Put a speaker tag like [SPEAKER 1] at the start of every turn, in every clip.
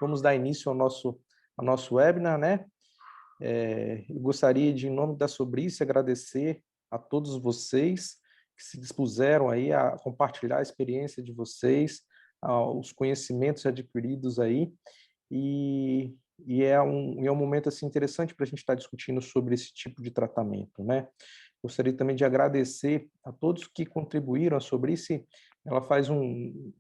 [SPEAKER 1] vamos dar início ao nosso webinar, né? Eu gostaria de, em nome da Sobrice, agradecer a todos vocês que se dispuseram aí a compartilhar a experiência de vocês, os conhecimentos adquiridos aí, e é um momento assim, interessante para a gente estar discutindo sobre esse tipo de tratamento, né? Gostaria também de agradecer a todos que contribuíram. A Sobrice, ela faz um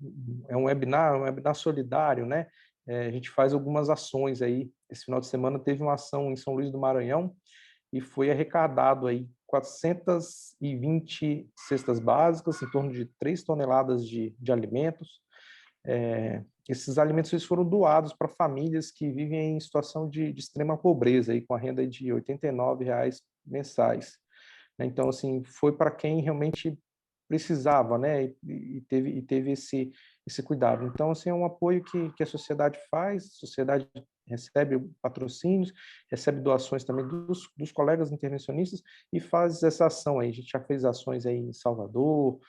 [SPEAKER 1] webinar solidário, né? A gente faz algumas ações aí. Esse final de semana teve uma ação em São Luís do Maranhão e foi arrecadado aí 420 cestas básicas, em torno de 3 toneladas de alimentos. Esses alimentos eles foram doados para famílias que vivem em situação de extrema pobreza, aí, com a renda de R$ 89 mensais. Então, assim, foi para quem realmente precisava, né? E teve esse cuidado. Então, assim, é um apoio que a sociedade faz, a sociedade recebe patrocínios, recebe doações também dos colegas intervencionistas e faz essa ação aí. A gente já fez ações aí em Salvador,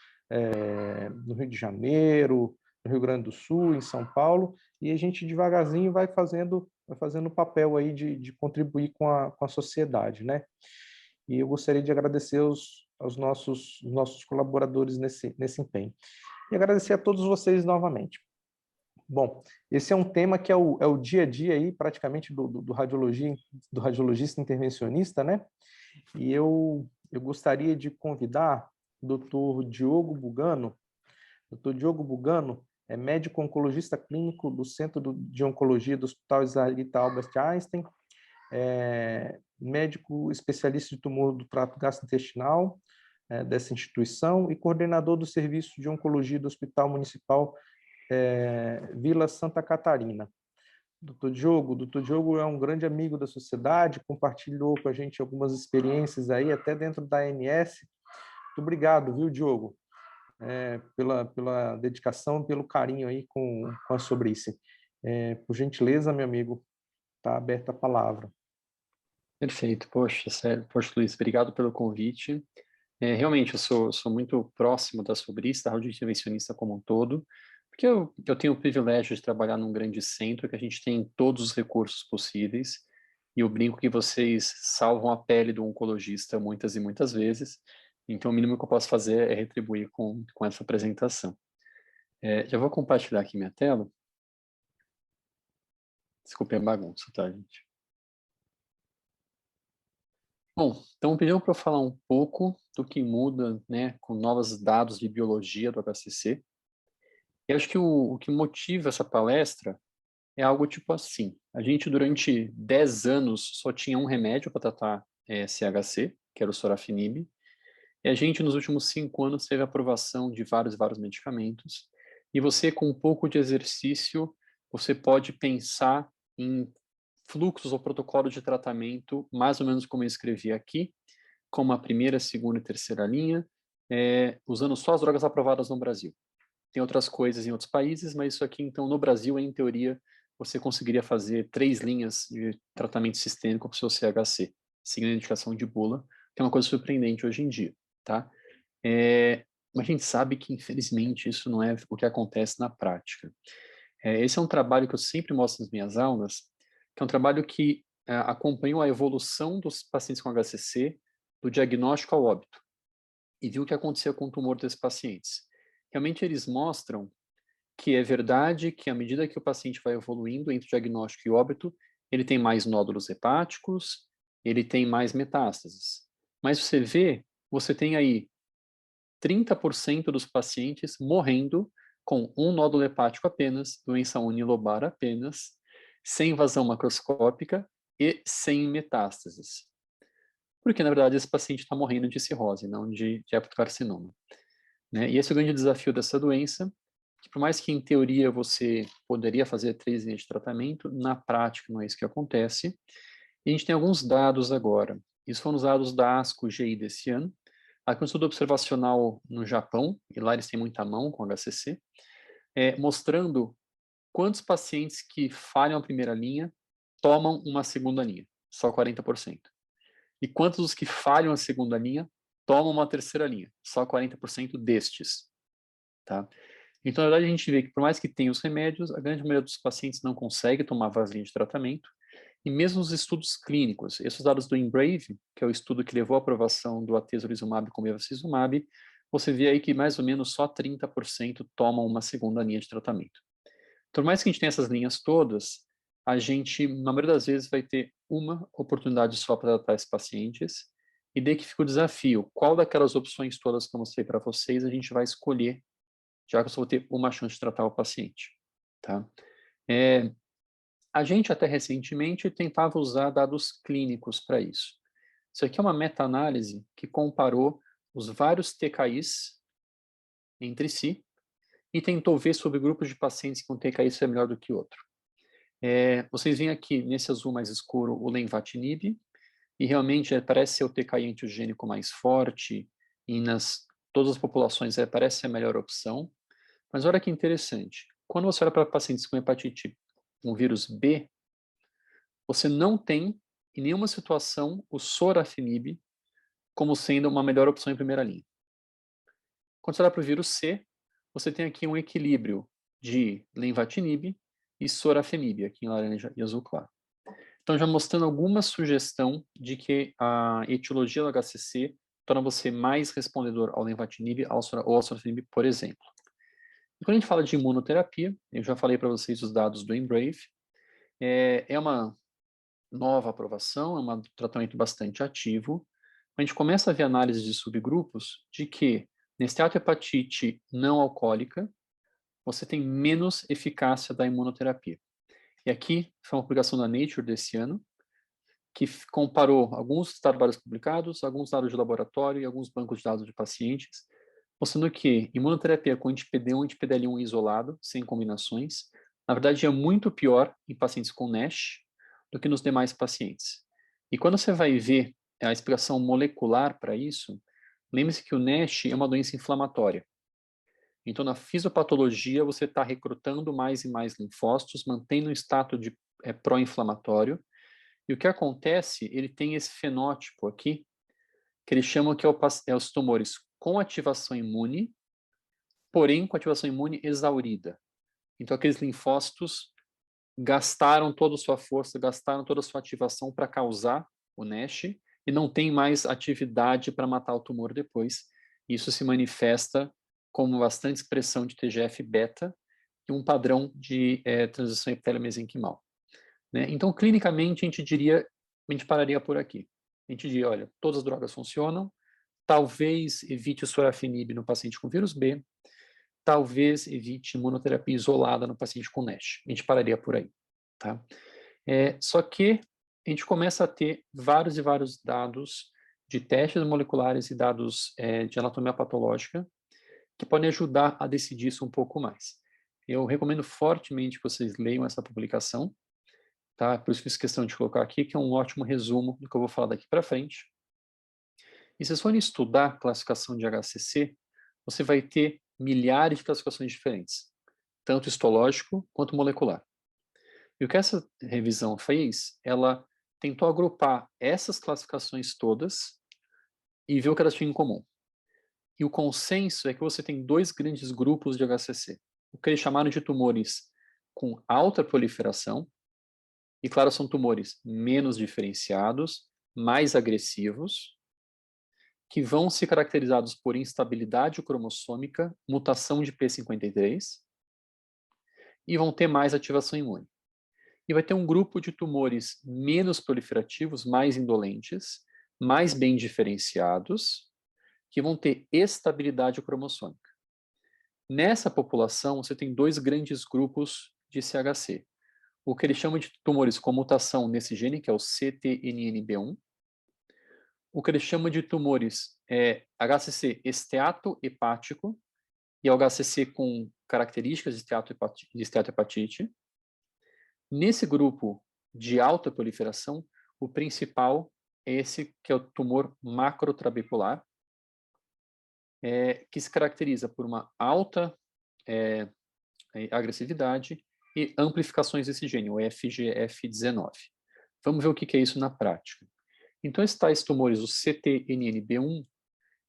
[SPEAKER 1] no Rio de Janeiro, no Rio Grande do Sul, em São Paulo, e a gente devagarzinho vai fazendo o papel aí de contribuir com a sociedade, né? E eu gostaria de agradecer aos nossos colaboradores nesse empenho. E agradecer a todos vocês novamente. Bom, esse é um tema que é o dia a dia aí, praticamente, do radiologista intervencionista, né? E eu gostaria de convidar o Dr. Diogo Bugano. Dr. Diogo Bugano é médico oncologista clínico do Centro de Oncologia do Hospital Israelita Albert Einstein, médico especialista de tumor do trato gastrointestinal dessa instituição e coordenador do Serviço de Oncologia do Hospital Municipal Vila Santa Catarina. Dr. Diogo é um grande amigo da sociedade, compartilhou com a gente algumas experiências aí, até dentro da ANS. Muito obrigado, viu, Diogo, pela dedicação, pelo carinho aí com a Sobrice. Por gentileza, meu amigo, está aberta a palavra.
[SPEAKER 2] Perfeito, poxa, sério, poxa, Luiz, obrigado pelo convite. Realmente, eu sou muito próximo da Sobrice, da radiologia intervencionista como um todo, porque eu tenho o privilégio de trabalhar num grande centro que a gente tem todos os recursos possíveis, e eu brinco que vocês salvam a pele do oncologista muitas e muitas vezes, então o mínimo que eu posso fazer é retribuir com essa apresentação. Já vou compartilhar aqui minha tela. Desculpe a bagunça, tá, gente? Bom, então pediu para eu falar um pouco do que muda, né, com novos dados de biologia do HCC. E acho que o que motiva essa palestra é algo tipo assim. A gente, durante 10 anos, só tinha um remédio para tratar CHC, que era o sorafenib. E a gente, nos últimos 5 anos, teve a aprovação de vários e vários medicamentos. E você, com um pouco de exercício, você pode pensar em fluxos ou protocolos de tratamento, mais ou menos como eu escrevi aqui, como a primeira, segunda e terceira linha, usando só as drogas aprovadas no Brasil. Tem outras coisas em outros países, mas isso aqui, então, no Brasil, em teoria, você conseguiria fazer 3 linhas de tratamento sistêmico para o seu CHC, seguindo a indicação de bula, que é uma coisa surpreendente hoje em dia, tá? Mas a gente sabe que, infelizmente, isso não é o que acontece na prática. Esse é um trabalho que eu sempre mostro nas minhas aulas, que é um trabalho que acompanhou a evolução dos pacientes com HCC, do diagnóstico ao óbito, e viu o que aconteceu com o tumor desses pacientes. Realmente eles mostram que é verdade que à medida que o paciente vai evoluindo entre o diagnóstico e o óbito, ele tem mais nódulos hepáticos, ele tem mais metástases. Mas você tem aí 30% dos pacientes morrendo com um nódulo hepático apenas, doença unilobar apenas, sem invasão macroscópica e sem metástases. Porque, na verdade, esse paciente está morrendo de cirrose, não de hepatocarcinoma. Né? E esse é o grande desafio dessa doença, que por mais que em teoria você poderia fazer 3 linhas de tratamento, na prática não é isso que acontece. E a gente tem alguns dados agora. Isso foram os dados da ASCO-GI desse ano. Aqui um estudo observacional no Japão, e lá eles têm muita mão com HCC, mostrando quantos pacientes que falham a primeira linha tomam uma segunda linha, só 40%. E quantos dos que falham a segunda linha tomam uma terceira linha, só 40% destes. Tá? Então, na verdade, a gente vê que por mais que tenha os remédios, a grande maioria dos pacientes não consegue tomar vaselina de tratamento, e mesmo os estudos clínicos, esses dados do Embrave, que é o estudo que levou à aprovação do atezolizumab com bevacizumab, você vê aí que mais ou menos só 30% tomam uma segunda linha de tratamento. Então, por mais que a gente tenha essas linhas todas, a gente, na maioria das vezes, vai ter uma oportunidade só para tratar esses pacientes, e daí que fica o desafio, qual daquelas opções todas que eu mostrei para vocês a gente vai escolher, já que eu só vou ter uma chance de tratar o paciente, tá? A gente até recentemente tentava usar dados clínicos para isso. Isso aqui é uma meta-análise que comparou os vários TKIs entre si e tentou ver sobre grupos de pacientes que um TKI é melhor do que outro. Vocês veem aqui, nesse azul mais escuro, o lenvatinib, e realmente parece ser o TKI antiogênico mais forte, e nas todas as populações parece ser a melhor opção. Mas olha que interessante, quando você olha para pacientes com hepatite com vírus B, você não tem, em nenhuma situação, o sorafenib como sendo uma melhor opção em primeira linha. Quando você olha para o vírus C, você tem aqui um equilíbrio de lenvatinib e sorafenib, aqui em laranja e azul claro. Então, já mostrando alguma sugestão de que a etiologia do HCC torna você mais respondedor ao lenvatinib ou ao sorafenib, por exemplo. E quando a gente fala de imunoterapia, eu já falei para vocês os dados do Embrave, é uma nova aprovação, é um tratamento bastante ativo. A gente começa a ver análise de subgrupos de que, na esteatohepatite não alcoólica, você tem menos eficácia da imunoterapia. E aqui foi uma publicação da Nature desse ano, que comparou alguns trabalhos publicados, alguns dados de laboratório e alguns bancos de dados de pacientes, mostrando que imunoterapia com anti-PD1 e anti-PDL1 isolado, sem combinações, na verdade é muito pior em pacientes com NASH do que nos demais pacientes. E quando você vai ver a explicação molecular para isso, lembre-se que o NASH é uma doença inflamatória. Então, na fisiopatologia, você está recrutando mais e mais linfócitos, mantendo um status de pró-inflamatório. E o que acontece, ele tem esse fenótipo aqui, que eles chamam que é os tumores com ativação imune, porém com ativação imune exaurida. Então, aqueles linfócitos gastaram toda a sua força, gastaram toda a sua ativação para causar o NASH e não tem mais atividade para matar o tumor depois. Isso se manifesta como bastante expressão de TGF-beta e um padrão de transição epitélio-mesenquimal. Né? Então, clinicamente, a gente pararia por aqui. A gente diria, olha, todas as drogas funcionam, talvez evite o sorafenib no paciente com vírus B, talvez evite imunoterapia isolada no paciente com NASH. A gente pararia por aí. Tá? Só que a gente começa a ter vários e vários dados de testes moleculares e dados de anatomia patológica que podem ajudar a decidir isso um pouco mais. Eu recomendo fortemente que vocês leiam essa publicação, tá? Por isso fiz questão de colocar aqui, que é um ótimo resumo do que eu vou falar daqui para frente. E se vocês forem estudar classificação de HCC, você vai ter milhares de classificações diferentes, tanto histológico quanto molecular. E o que essa revisão fez, ela tentou agrupar essas classificações todas e ver o que elas tinham em comum. E o consenso é que você tem dois grandes grupos de HCC. O que eles chamaram de tumores com alta proliferação, e claro, são tumores menos diferenciados, mais agressivos, que vão ser caracterizados por instabilidade cromossômica, mutação de P53, e vão ter mais ativação imune. E vai ter um grupo de tumores menos proliferativos, mais indolentes, mais bem diferenciados, que vão ter estabilidade cromossômica. Nessa população, você tem dois grandes grupos de CHC. O que eles chamam de tumores com mutação nesse gene, que é o CTNNB1. O que eles chamam de tumores HCC esteatohepático, e é o HCC com características de esteatohepatite. Nesse grupo de alta proliferação, o principal é esse que é o tumor macrotrabecular, que se caracteriza por uma alta agressividade e amplificações desse gene, o FGF19. Vamos ver o que é isso na prática. Então, esses tais tumores, o CTNNB1,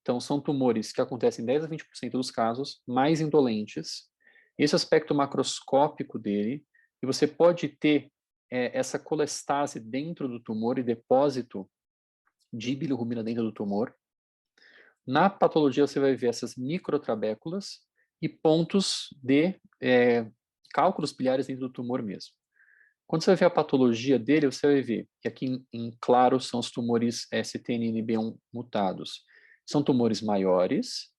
[SPEAKER 2] então, são tumores que acontecem em 10 a 20% dos casos, mais indolentes, Esse aspecto macroscópico dele, e você pode ter essa colestase dentro do tumor e depósito de bilirrubina dentro do tumor. Na patologia, você vai ver essas microtrabéculas e pontos de cálculos biliares dentro do tumor mesmo. Quando você vai ver a patologia dele, você vai ver que aqui em claro são os tumores CTNNB1 mutados. São tumores maiores,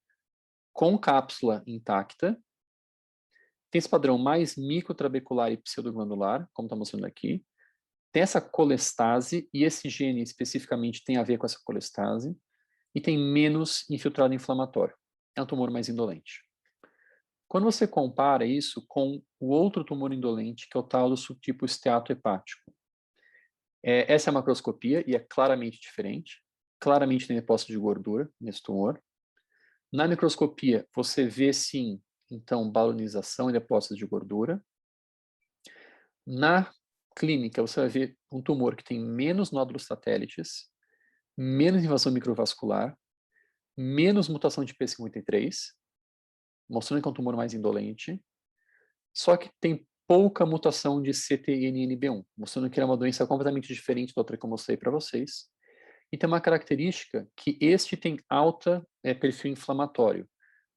[SPEAKER 2] com cápsula intacta, tem esse padrão mais microtrabecular e pseudoglandular, como está mostrando aqui. Tem essa colestase, e esse gene especificamente tem a ver com essa colestase, e tem menos infiltrado inflamatório. É um tumor mais indolente. Quando você compara isso com o outro tumor indolente, que é o tal do subtipo esteatohepático, essa é a macroscopia e é claramente diferente. Claramente tem depósito de gordura nesse tumor. Na microscopia, você vê, sim, então, balonização e depósito de gordura. Na clínica, você vai ver um tumor que tem menos nódulos satélites, menos invasão microvascular, menos mutação de P53, mostrando que é um tumor mais indolente, só que tem pouca mutação de CTNNB1, mostrando que é uma doença completamente diferente da outra que eu mostrei para vocês. E tem uma característica que este tem alta perfil inflamatório,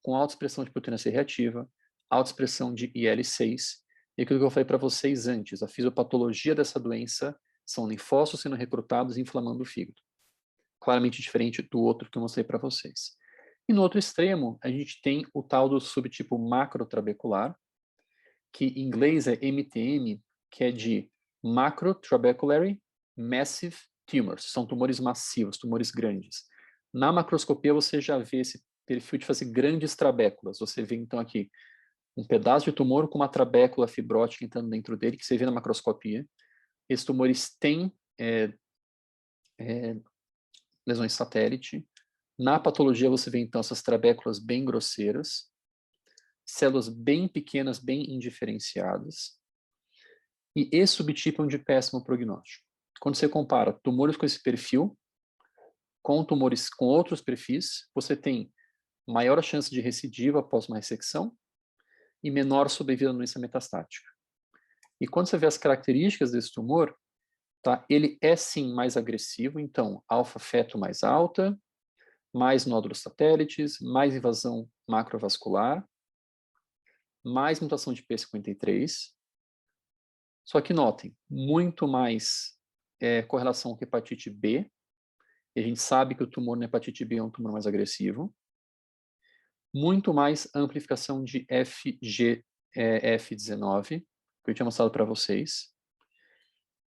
[SPEAKER 2] com alta expressão de proteína C reativa, alta expressão de IL-6, e aquilo que eu falei para vocês antes, a fisiopatologia dessa doença são linfócitos sendo recrutados e inflamando o fígado. Claramente diferente do outro que eu mostrei para vocês. E no outro extremo, a gente tem o tal do subtipo macrotrabecular, que em inglês é MTM, que é de Macrotrabeculary Massive Tumors. São tumores massivos, tumores grandes. Na macroscopia, você já vê esse perfil de fazer grandes trabéculas. Você vê, então, aqui um pedaço de tumor com uma trabécula fibrótica entrando dentro dele, que você vê na macroscopia. Esses tumores têm lesões satélite. Na patologia, você vê, então, essas trabéculas bem grosseiras, células bem pequenas, bem indiferenciadas. E esse subtipo é um de péssimo prognóstico. Quando você compara tumores com esse perfil, com tumores com outros perfis, você tem maior chance de recidiva após uma ressecção e menor sobrevida à doença metastática. E quando você vê as características desse tumor, tá, ele é sim mais agressivo, então alfa-feto mais alta, mais nódulos satélites, mais invasão macrovascular, mais mutação de P53. Só que notem, muito mais correlação com hepatite B, e a gente sabe que o tumor na hepatite B é um tumor mais agressivo. Muito mais amplificação de FGF19, que eu tinha mostrado para vocês.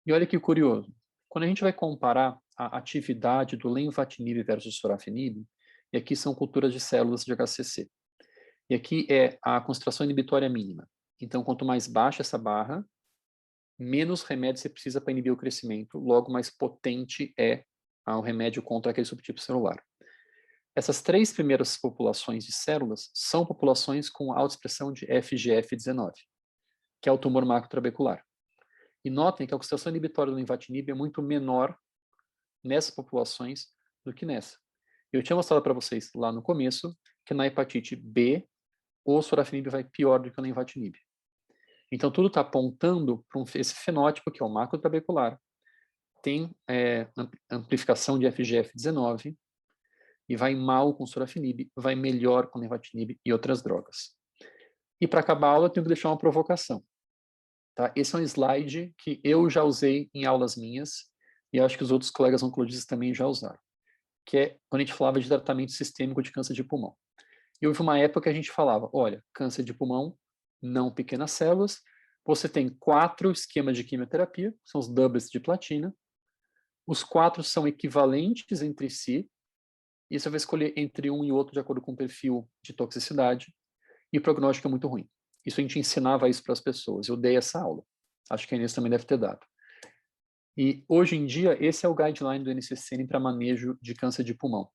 [SPEAKER 2] E olha que curioso, quando a gente vai comparar a atividade do lenvatinib versus sorafenib, e aqui são culturas de células de HCC, e aqui é a concentração inibitória mínima. Então, quanto mais baixa essa barra, menos remédio você precisa para inibir o crescimento, logo mais potente é o remédio contra aquele subtipo celular. Essas três primeiras populações de células são populações com alta expressão de FGF19, que é o tumor macrotrabecular. E notem que a concentração inibitória do lenvatinib é muito menor nessas populações do que nessa. Eu tinha mostrado para vocês lá no começo que na hepatite B, o sorafenib vai pior do que o lenvatinib. Então, tudo está apontando para esse fenótipo, que é o macrotrabecular, tem amplificação de FGF19 e vai mal com sorafenib, vai melhor com lenvatinib e outras drogas. E para acabar a aula, eu tenho que deixar uma provocação. Tá? Esse é um slide que eu já usei em aulas minhas e acho que os outros colegas oncologistas também já usaram, que é quando a gente falava de tratamento sistêmico de câncer de pulmão. E houve uma época que a gente falava, olha, câncer de pulmão, não pequenas células, você tem 4 esquemas de quimioterapia, são os doublets de platina, os 4 são equivalentes entre si, e você vai escolher entre um e outro de acordo com o perfil de toxicidade, e o prognóstico é muito ruim. Isso a gente ensinava isso para as pessoas, eu dei essa aula. Acho que a Inês também deve ter dado. E hoje em dia, esse é o guideline do NCCN para manejo de câncer de pulmão.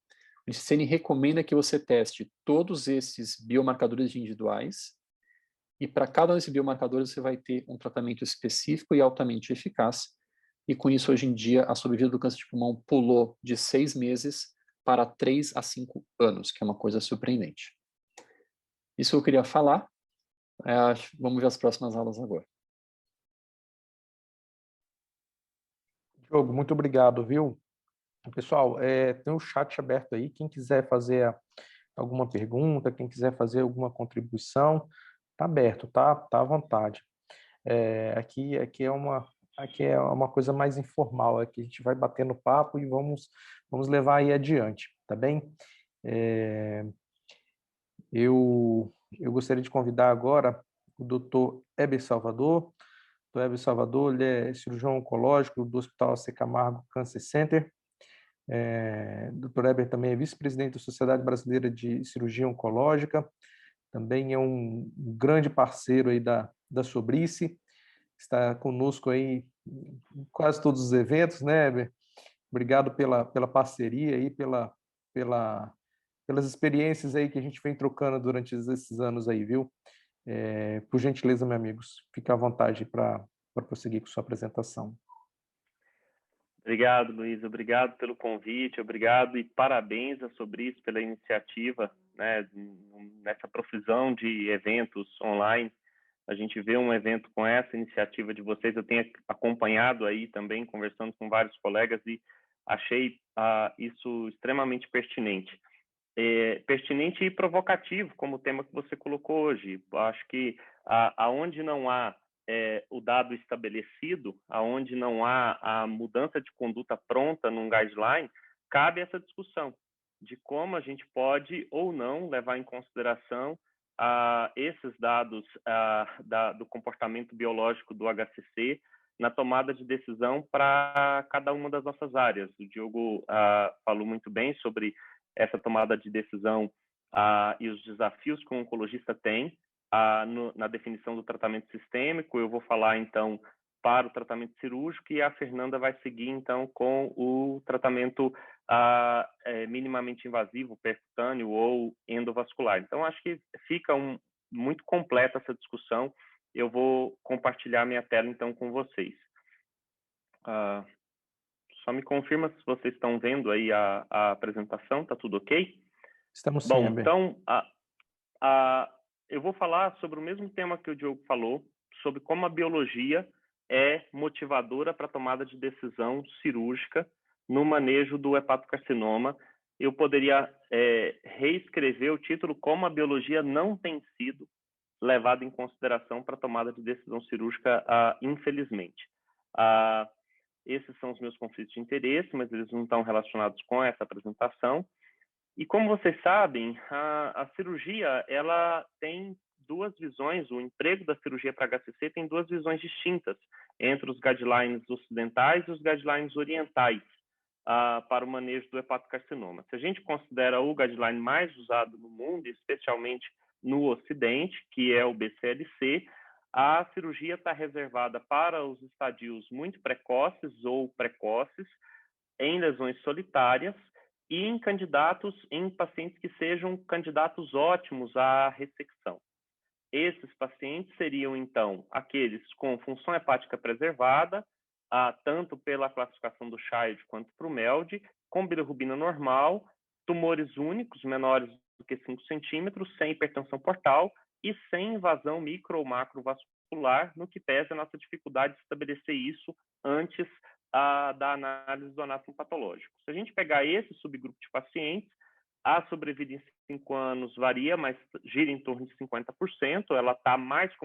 [SPEAKER 2] O NCCN recomenda que você teste todos esses biomarcadores individuais, e para cada um desses biomarcadores você vai ter um tratamento específico e altamente eficaz. E com isso, hoje em dia, a sobrevida do câncer de pulmão pulou de 6 meses para 3 a 5 anos, que é uma coisa surpreendente. Isso eu queria falar. Vamos ver as próximas aulas agora.
[SPEAKER 1] Diogo, muito obrigado, viu? Pessoal, tem o chat aberto aí. Quem quiser fazer alguma pergunta, quem quiser fazer alguma contribuição, tá aberto, tá? Tá à vontade. Aqui é uma coisa mais informal. Aqui a gente vai batendo papo e vamos levar aí adiante, tá bem? É, eu gostaria de convidar agora o Dr. Heber Salvador. O Dr. Heber Salvador, ele é cirurgião oncológico do Hospital C. Camargo Cancer Center. Dr. Heber também é vice-presidente da Sociedade Brasileira de Cirurgia Oncológica, também é um grande parceiro aí da Sobrice, está conosco aí em quase todos os eventos, né, Heber? Obrigado pela parceria aí, pelas experiências aí que a gente vem trocando durante esses anos aí, viu? Por gentileza, meus amigos, fique à vontade para prosseguir com sua apresentação.
[SPEAKER 3] Obrigado, Luiz. Obrigado pelo convite. Obrigado e parabéns a Sobrice pela iniciativa, né, nessa profusão de eventos online. A gente vê um evento com essa iniciativa de vocês. Eu tenho acompanhado aí também, conversando com vários colegas e achei isso extremamente pertinente. Pertinente e provocativo, como o tema que você colocou hoje. Acho que aonde não há o dado estabelecido, aonde não há a mudança de conduta pronta num guideline, cabe essa discussão de como a gente pode ou não levar em consideração esses dados do comportamento biológico do HCC na tomada de decisão para cada uma das nossas áreas. O Diogo falou muito bem sobre essa tomada de decisão e os desafios que o oncologista tem na definição do tratamento sistêmico. Eu vou falar, então, para o tratamento cirúrgico e a Fernanda vai seguir, então, com o tratamento minimamente invasivo, percutâneo ou endovascular. Então, acho que fica muito completa essa discussão. Eu vou compartilhar minha tela, então, com vocês. Só me confirma se vocês estão vendo aí a apresentação, tá tudo ok?
[SPEAKER 1] Estamos sim,
[SPEAKER 3] Bom,
[SPEAKER 1] Heber.
[SPEAKER 3] então, eu vou falar sobre o mesmo tema que o Diogo falou, sobre como a biologia é motivadora para a tomada de decisão cirúrgica no manejo do hepatocarcinoma. Eu poderia reescrever o título como a biologia não tem sido levada em consideração para a tomada de decisão cirúrgica, infelizmente. Esses são os meus conflitos de interesse, mas eles não estão relacionados com essa apresentação. E como vocês sabem, a cirurgia ela tem duas visões, o emprego da cirurgia para HCC tem duas visões distintas entre os guidelines ocidentais e os guidelines orientais para o manejo do hepatocarcinoma. Se a gente considera o guideline mais usado no mundo, especialmente no Ocidente, que é o BCLC, a cirurgia está reservada para os estadios muito precoces ou precoces, em lesões solitárias, e em pacientes que sejam candidatos ótimos à ressecção. Esses pacientes seriam, então, aqueles com função hepática preservada, tanto pela classificação do Child quanto para o MELD, com bilirrubina normal, tumores únicos menores do que 5 centímetros, sem hipertensão portal e sem invasão micro ou macrovascular, no que pesa a nossa dificuldade de estabelecer isso antes da análise do anátomo patológico. Se a gente pegar esse subgrupo de pacientes, a sobrevida em 5 anos varia, mas gira em torno de 50%. Ela está mais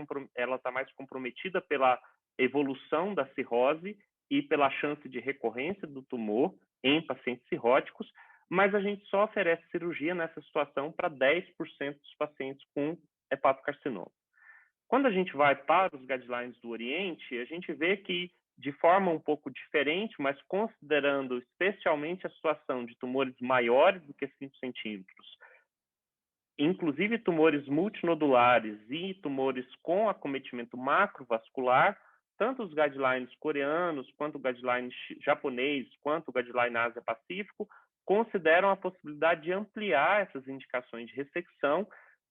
[SPEAKER 3] comprometida pela evolução da cirrose e pela chance de recorrência do tumor em pacientes cirróticos, mas a gente só oferece cirurgia nessa situação para 10% dos pacientes com hepatocarcinoma. Quando a gente vai para os guidelines do Oriente, a gente vê que, de forma um pouco diferente, mas considerando especialmente a situação de tumores maiores do que 5 centímetros, inclusive tumores multinodulares e tumores com acometimento macrovascular, tanto os guidelines coreanos, quanto o guideline japonês, quanto o guideline Ásia-Pacífico, consideram a possibilidade de ampliar essas indicações de ressecção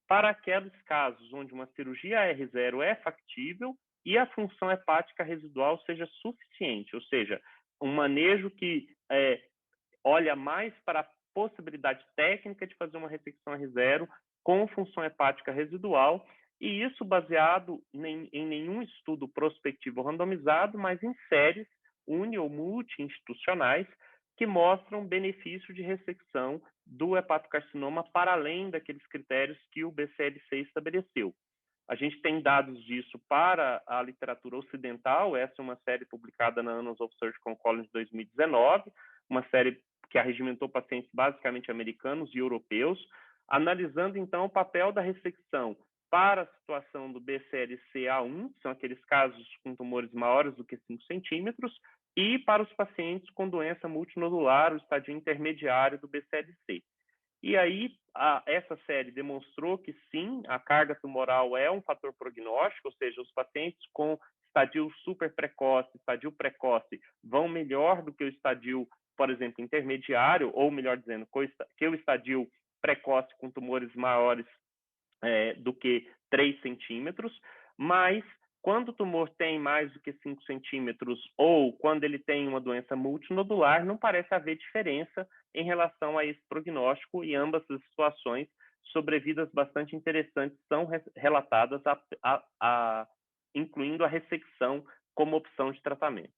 [SPEAKER 3] para aqueles casos onde uma cirurgia R0 é factível e a função hepática residual seja suficiente, ou seja, um manejo que olha mais para a possibilidade técnica de fazer uma ressecção R0 com função hepática residual e isso baseado em nenhum estudo prospectivo randomizado, mas em séries uni- ou multi-institucionais que mostram benefício de ressecção do hepatocarcinoma para além daqueles critérios que o BCLC estabeleceu. A gente tem dados disso para a literatura ocidental, essa é uma série publicada na Annals of Surgical Oncology de 2019, uma série que arregimentou pacientes basicamente americanos e europeus, analisando então o papel da ressecção para a situação do BCLC-A1, que são aqueles casos com tumores maiores do que 5 centímetros, e para os pacientes com doença multinodular, o estadio intermediário do BCLC. E aí, essa série demonstrou que sim, a carga tumoral é um fator prognóstico, ou seja, os pacientes com estadio super precoce, estadio precoce, vão melhor do que o estadio, por exemplo, intermediário, ou melhor dizendo, que o estadio precoce com tumores maiores do que 3 centímetros, mas quando o tumor tem mais do que 5 centímetros ou quando ele tem uma doença multinodular, não parece haver diferença em relação a esse prognóstico, e ambas as situações sobrevidas bastante interessantes são relatadas, incluindo a ressecção como opção de tratamento.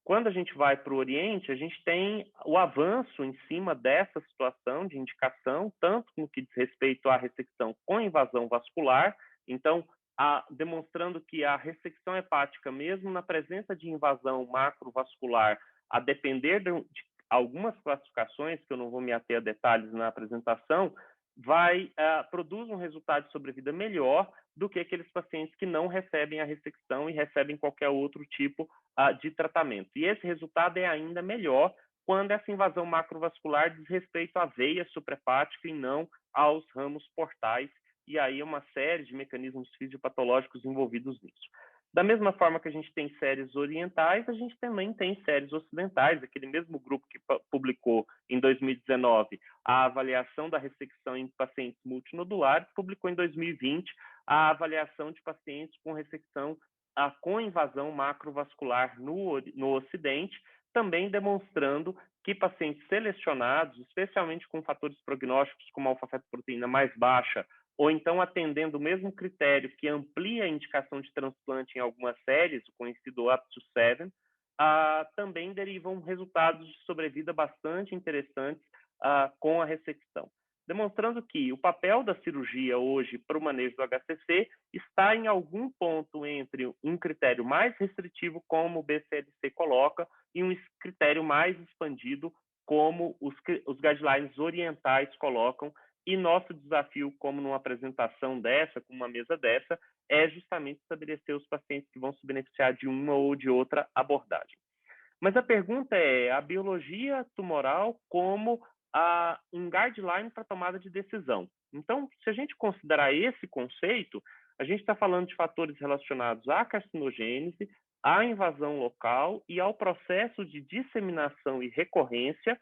[SPEAKER 3] Quando a gente vai para o Oriente, a gente tem o avanço em cima dessa situação de indicação, tanto no que diz respeito à ressecção com invasão vascular, então, demonstrando que a ressecção hepática, mesmo na presença de invasão macrovascular, a depender de algumas classificações, que eu não vou me ater a detalhes na apresentação, produz um resultado de sobrevida melhor do que aqueles pacientes que não recebem a ressecção e recebem qualquer outro tipo de tratamento. E esse resultado é ainda melhor quando essa invasão macrovascular diz respeito à veia suprahepática e não aos ramos portais, e aí é uma série de mecanismos fisiopatológicos envolvidos nisso. Da mesma forma que a gente tem séries orientais, a gente também tem séries ocidentais. Aquele mesmo grupo que publicou em 2019 a avaliação da ressecção em pacientes multinodulares, publicou em 2020 a avaliação de pacientes com ressecção com invasão macrovascular no Ocidente, também demonstrando que pacientes selecionados, especialmente com fatores prognósticos como a alfa-fetoproteína mais baixa, ou então atendendo o mesmo critério que amplia a indicação de transplante em algumas séries, o conhecido up to 7, também derivam resultados de sobrevida bastante interessantes com a ressecção, demonstrando que o papel da cirurgia hoje para o manejo do HCC está em algum ponto entre um critério mais restritivo, como o BCLC coloca, e um critério mais expandido, como os guidelines orientais colocam. E nosso desafio, como numa apresentação dessa, com uma mesa dessa, é justamente estabelecer os pacientes que vão se beneficiar de uma ou de outra abordagem. Mas a pergunta é a biologia tumoral como um guideline para tomada de decisão. Então, se a gente considerar esse conceito, a gente está falando de fatores relacionados à carcinogênese, à invasão local e ao processo de disseminação e recorrência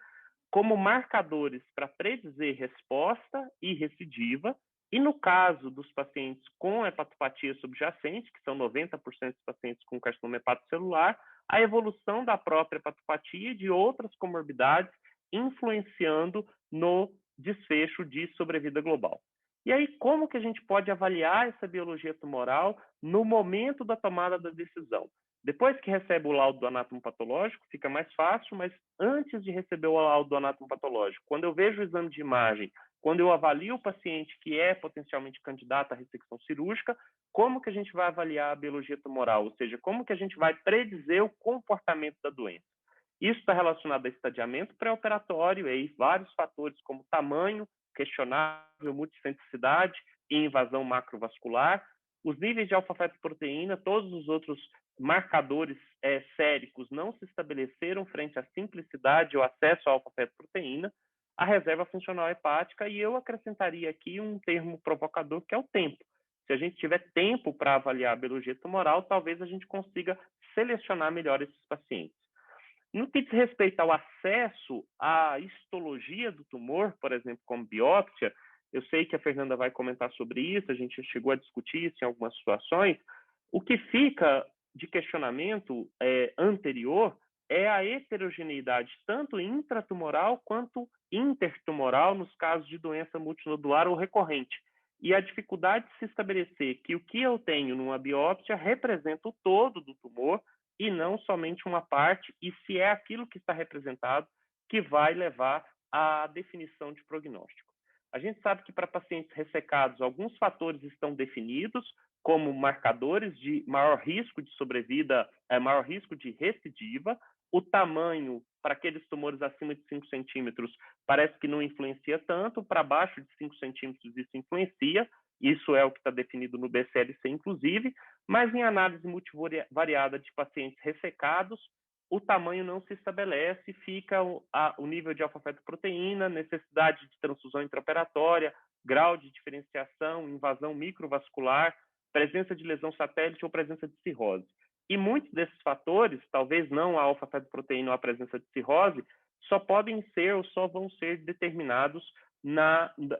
[SPEAKER 3] como marcadores para predizer resposta e recidiva, e no caso dos pacientes com hepatopatia subjacente, que são 90% dos pacientes com carcinoma hepatocelular, a evolução da própria hepatopatia e de outras comorbidades influenciando no desfecho de sobrevida global. E aí, como que a gente pode avaliar essa biologia tumoral no momento da tomada da decisão? Depois que recebe o laudo do anatomopatológico, fica mais fácil, mas antes de receber o laudo do anatomopatológico, quando eu vejo o exame de imagem, quando eu avalio o paciente que é potencialmente candidato à ressecção cirúrgica, como que a gente vai avaliar a biologia tumoral? Ou seja, como que a gente vai predizer o comportamento da doença? Isso está relacionado a estadiamento pré-operatório e vários fatores como tamanho, questionável, multicentricidade e invasão macrovascular, os níveis de alfa-fetoproteína, todos os outros marcadores séricos não se estabeleceram frente à simplicidade ou acesso à alfa-fetoproteína, a reserva funcional hepática, e eu acrescentaria aqui um termo provocador, que é o tempo. Se a gente tiver tempo para avaliar a biologia tumoral, talvez a gente consiga selecionar melhor esses pacientes. No que diz respeito ao acesso à histologia do tumor, por exemplo, como biópsia, eu sei que a Fernanda vai comentar sobre isso, a gente chegou a discutir isso em algumas situações. O que fica de questionamento anterior é a heterogeneidade, tanto intratumoral quanto intertumoral, nos casos de doença multinodular ou recorrente. e a dificuldade de se estabelecer que o que eu tenho numa biópsia representa o todo do tumor e não somente uma parte, e se é aquilo que está representado que vai levar à definição de prognóstico. A gente sabe que para pacientes ressecados, alguns fatores estão definidos, como marcadores de maior risco de sobrevida, maior risco de recidiva. O tamanho, para aqueles tumores acima de 5 centímetros, parece que não influencia tanto, para baixo de 5 centímetros isso influencia, isso é o que está definido no BCLC, inclusive, mas em análise multivariada de pacientes ressecados, o tamanho não se estabelece, fica o nível de alfa-fetoproteína, necessidade de transfusão intraoperatória, grau de diferenciação, invasão microvascular, presença de lesão satélite ou presença de cirrose. E muitos desses fatores, talvez não a alfa-fetoproteína ou a presença de cirrose, só podem ser ou só vão ser determinados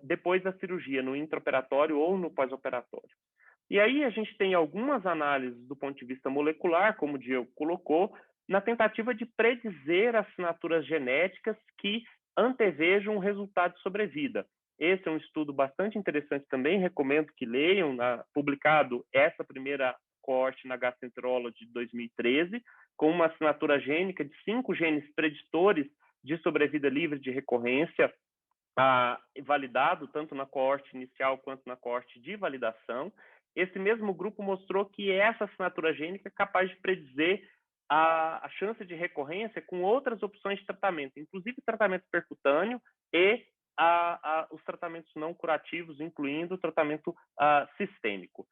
[SPEAKER 3] depois da cirurgia, no intraoperatório ou no pós-operatório. E aí a gente tem algumas análises do ponto de vista molecular, como o Diego colocou, na tentativa de predizer assinaturas genéticas que antevejam o resultado de sobrevida. Esse é um estudo bastante interessante também, recomendo que leiam, publicado essa primeira coorte na Gastroenterology de 2013, com uma assinatura gênica de 5 genes preditores de sobrevida livre de recorrência, validado tanto na coorte inicial quanto na coorte de validação. Esse mesmo grupo mostrou que essa assinatura gênica é capaz de predizer a chance de recorrência com outras opções de tratamento, inclusive tratamento percutâneo e os tratamentos não curativos, incluindo o tratamento sistêmico.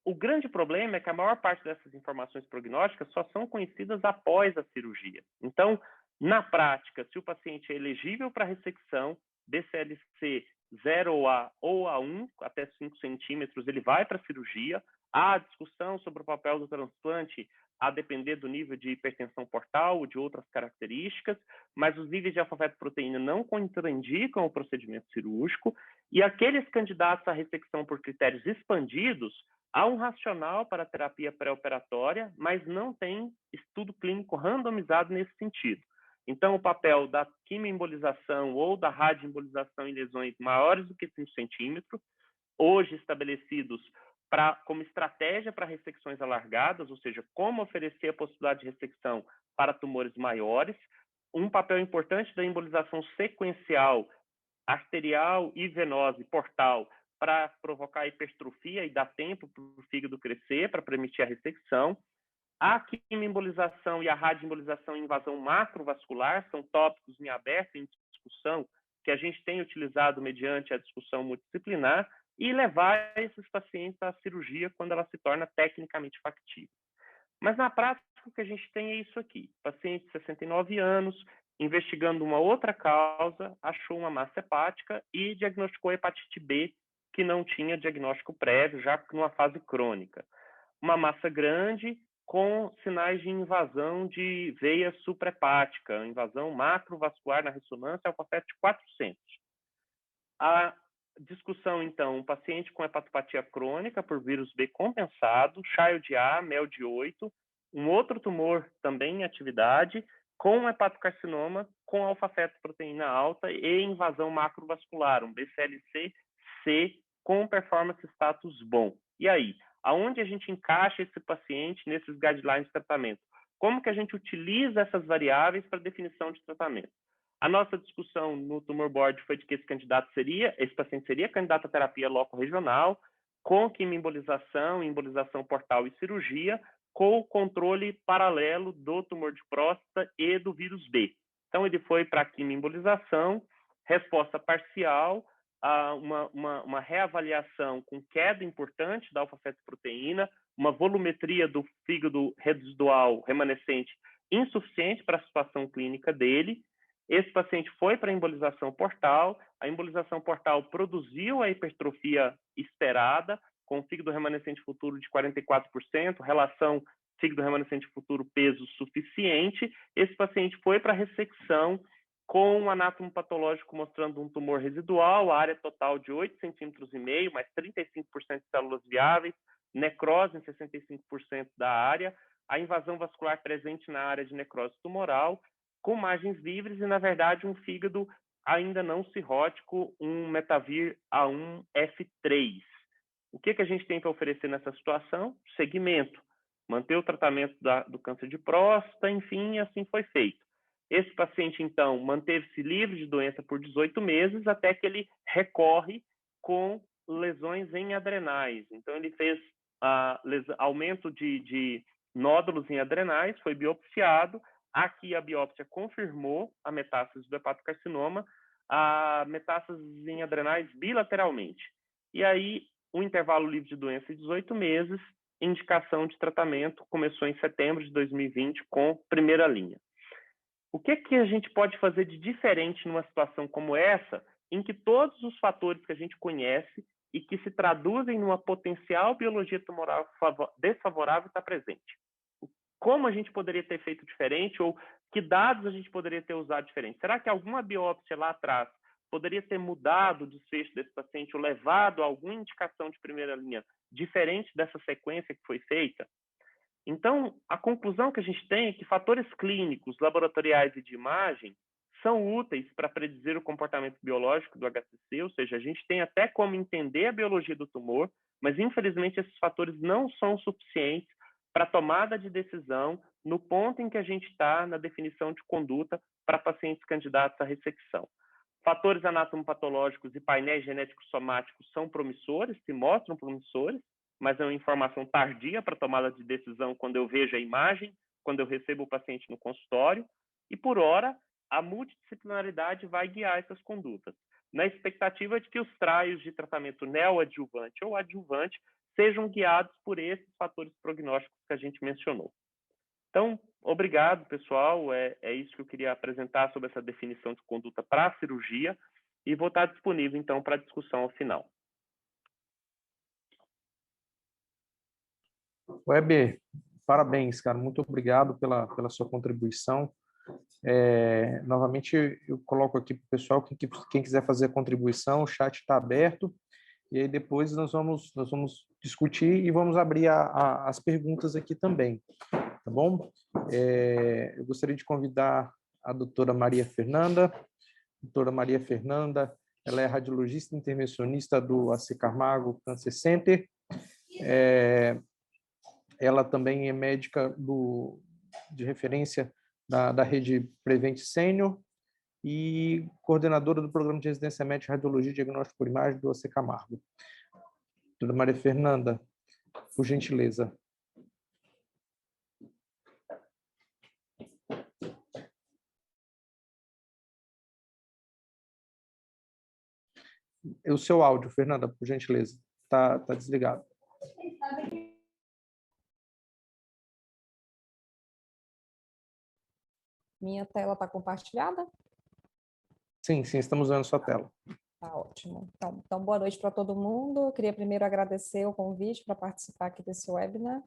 [SPEAKER 3] O grande problema é que a maior parte dessas informações prognósticas só são conhecidas após a cirurgia. Então, na prática, se o paciente é elegível para ressecção, BCLC 0A ou A1, até 5 centímetros, ele vai para a cirurgia. Há discussão sobre o papel do transplante a depender do nível de hipertensão portal ou de outras características, mas os níveis de alfa-fetoproteína não contraindicam o procedimento cirúrgico, e aqueles candidatos à ressecção por critérios expandidos, há um racional para a terapia pré-operatória, mas não tem estudo clínico randomizado nesse sentido. Então, o papel da quimioembolização ou da radioembolização em lesões maiores do que 5 centímetros, hoje estabelecidos como estratégia para ressecções alargadas, ou seja, como oferecer a possibilidade de ressecção para tumores maiores, um papel importante da embolização sequencial, arterial e venosa e portal, para provocar hipertrofia e dar tempo para o fígado crescer, para permitir a ressecção. A quimioembolização e a radioembolização em invasão macrovascular são tópicos em aberto, em discussão, que a gente tem utilizado mediante a discussão multidisciplinar, e levar esses pacientes à cirurgia quando ela se torna tecnicamente factível. Mas na prática o que a gente tem é isso aqui. Paciente de 69 anos, investigando uma outra causa, achou uma massa hepática e diagnosticou hepatite B, que não tinha diagnóstico prévio, já numa fase crônica. Uma massa grande com sinais de invasão de veia suprahepática, invasão macrovascular na ressonância alfa-FET 400. A discussão, então, um paciente com hepatopatia crônica por vírus B compensado, Child A, MEL de 8, um outro tumor também em atividade, com hepatocarcinoma, com alfa-fetoproteína alta e invasão macrovascular, um BCLC-C com performance status bom. E aí, aonde a gente encaixa esse paciente nesses guidelines de tratamento? Como que a gente utiliza essas variáveis para definição de tratamento? A nossa discussão no Tumor Board foi de que esse paciente seria candidato à terapia loco-regional, com quimioembolização, embolização portal e cirurgia, com o controle paralelo do tumor de próstata e do vírus B. Então, ele foi para a quimioembolização, resposta parcial, uma reavaliação com queda importante da alfa-fetoproteína, uma volumetria do fígado residual remanescente insuficiente para a situação clínica dele. Esse paciente foi para a embolização portal, a embolização portal produziu a hipertrofia esperada, com fígado remanescente futuro de 44%, relação fígado remanescente futuro peso suficiente. Esse paciente foi para a ressecção com um anátomo patológico mostrando um tumor residual, a área total de 8,5 centímetros, mais 35% de células viáveis, necrose em 65% da área, a invasão vascular presente na área de necrose tumoral, com margens livres e, na verdade, um fígado ainda não cirrótico, um Metavir A1F3. O que a gente tem para oferecer nessa situação? Segmento, manter o tratamento do câncer de próstata, enfim, assim foi feito. Esse paciente, então, manteve-se livre de doença por 18 meses, até que ele recorre com lesões em adrenais. Então, ele fez aumento de nódulos em adrenais, foi biopsiado. Aqui a biópsia confirmou a metástase do hepatocarcinoma, a metástase em adrenais bilateralmente. E aí, o intervalo livre de doença de 18 meses, indicação de tratamento, começou em setembro de 2020 com primeira linha. O que a gente pode fazer de diferente numa situação como essa, em que todos os fatores que a gente conhece e que se traduzem numa potencial biologia tumoral desfavorável está presente? Como a gente poderia ter feito diferente ou que dados a gente poderia ter usado diferente? Será que alguma biópsia lá atrás poderia ter mudado o desfecho desse paciente ou levado a alguma indicação de primeira linha diferente dessa sequência que foi feita? Então, a conclusão que a gente tem é que fatores clínicos, laboratoriais e de imagem são úteis para predizer o comportamento biológico do HCC, ou seja, a gente tem até como entender a biologia do tumor, mas infelizmente esses fatores não são suficientes para a tomada de decisão no ponto em que a gente está na definição de conduta para pacientes candidatos à ressecção. Fatores anatomopatológicos e painéis genéticos somáticos são promissores, se mostram promissores, mas é uma informação tardia para tomada de decisão quando eu vejo a imagem, quando eu recebo o paciente no consultório, e por hora a multidisciplinaridade vai guiar essas condutas, na expectativa de que os trials de tratamento neoadjuvante ou adjuvante sejam guiados por esses fatores prognósticos que a gente mencionou. Então, obrigado, pessoal, é isso que eu queria apresentar sobre essa definição de conduta para a cirurgia, e vou estar disponível, então, para a discussão ao final.
[SPEAKER 1] Weber, parabéns, cara. Muito obrigado pela sua contribuição. Novamente, eu coloco aqui para o pessoal, quem quiser fazer a contribuição, o chat está aberto, e aí depois nós vamos discutir e vamos abrir as perguntas aqui também, tá bom? Eu gostaria de convidar a doutora Maria Fernanda. Doutora Maria Fernanda, ela é radiologista intervencionista do AC Camargo Cancer Center. Ela também é médica de referência da rede Prevent Senior e coordenadora do programa de residência médica em radiologia e diagnóstico por imagem do AC Camargo. Doutora Maria Fernanda, por gentileza. O seu áudio, Fernanda, por gentileza. Tá desligado.
[SPEAKER 4] Minha tela está compartilhada?
[SPEAKER 1] Sim, estamos vendo sua tela.
[SPEAKER 4] Tá ótimo. Então, boa noite para todo mundo. Eu queria primeiro agradecer o convite para participar aqui desse webinar.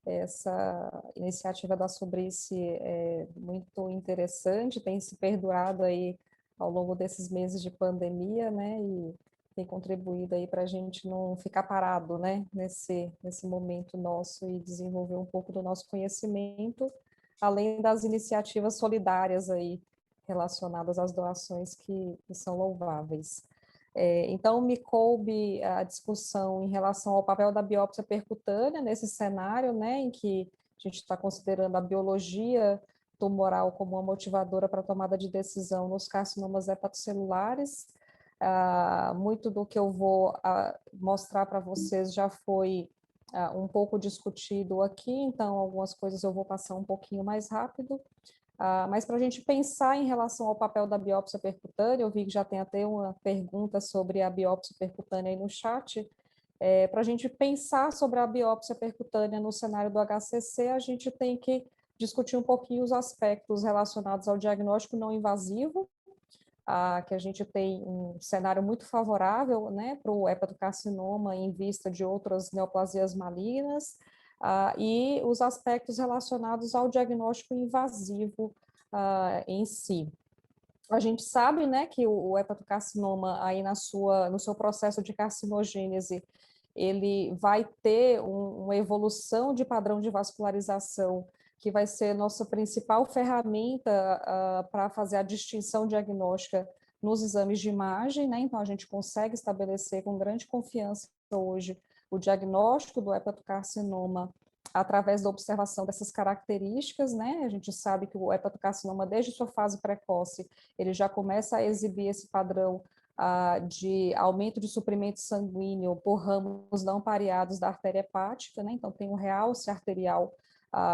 [SPEAKER 4] Essa iniciativa da Subrice é muito interessante, tem se perdurado aí ao longo desses meses de pandemia, né, e tem contribuído aí para a gente não ficar parado, né, nesse momento nosso e desenvolver um pouco do nosso conhecimento, além das iniciativas solidárias aí relacionadas às doações que são louváveis. Então, me coube a discussão em relação ao papel da biópsia percutânea nesse cenário, né, em que a gente está considerando a biologia tumoral como uma motivadora para a tomada de decisão nos carcinomas hepatocelulares. Muito do que eu vou mostrar para vocês já foi um pouco discutido aqui, então algumas coisas eu vou passar um pouquinho mais rápido. Mas para a gente pensar em relação ao papel da biópsia percutânea, eu vi que já tem até uma pergunta sobre a biópsia percutânea aí no chat. Para a gente pensar sobre a biópsia percutânea no cenário do HCC, a gente tem que discutir um pouquinho os aspectos relacionados ao diagnóstico não invasivo, que a gente tem um cenário muito favorável, né, para o hepatocarcinoma em vista de outras neoplasias malignas, e os aspectos relacionados ao diagnóstico invasivo em si. A gente sabe, né, que o hepatocarcinoma aí no seu processo de carcinogênese, ele vai ter uma evolução de padrão de vascularização que vai ser nossa principal ferramenta para fazer a distinção diagnóstica nos exames de imagem, né? Então, a gente consegue estabelecer com grande confiança hoje o diagnóstico do hepatocarcinoma através da observação dessas características, né? A gente sabe que o hepatocarcinoma, desde sua fase precoce, ele já começa a exibir esse padrão de aumento de suprimento sanguíneo por ramos não pareados da artéria hepática, né? Então, tem um realce arterial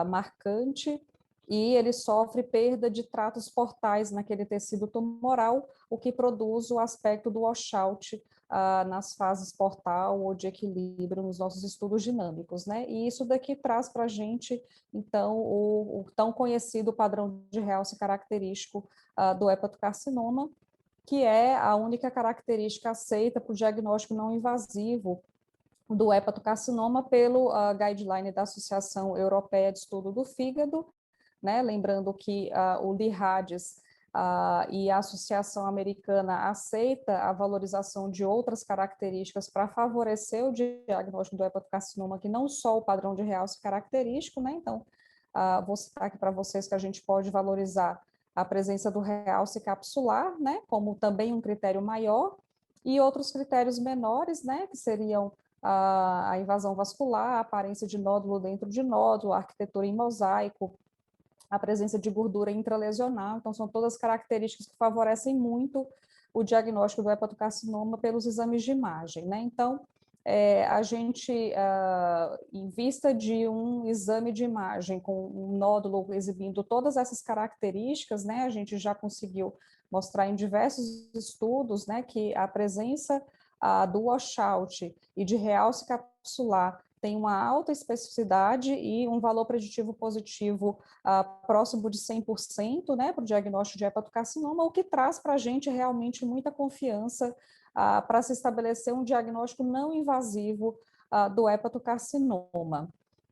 [SPEAKER 4] marcante, e ele sofre perda de tratos portais naquele tecido tumoral, o que produz o aspecto do washout nas fases portal ou de equilíbrio nos nossos estudos dinâmicos, né? E isso daqui traz para a gente, então, o tão conhecido padrão de realce característico do hepatocarcinoma, que é a única característica aceita para o diagnóstico não invasivo do hepatocarcinoma pelo guideline da Associação Europeia de Estudo do Fígado, né? Lembrando que o LIHADES e a Associação Americana aceita a valorização de outras características para favorecer o diagnóstico do hepatocarcinoma, que não só o padrão de realce característico, né? Então, vou citar aqui para vocês que a gente pode valorizar a presença do realce capsular, né? Como também um critério maior, e outros critérios menores, né? Que seriam a invasão vascular, a aparência de nódulo dentro de nódulo, a arquitetura em mosaico, a presença de gordura intralesional. Então, são todas características que favorecem muito o diagnóstico do hepatocarcinoma pelos exames de imagem, né? Então, a gente, em vista de um exame de imagem com um nódulo exibindo todas essas características, né, a gente já conseguiu mostrar em diversos estudos, né, que a presença do washout e de realce capsular tem uma alta especificidade e um valor preditivo positivo próximo de 100%, né, para o diagnóstico de hepatocarcinoma, o que traz para a gente realmente muita confiança para se estabelecer um diagnóstico não invasivo do hepatocarcinoma.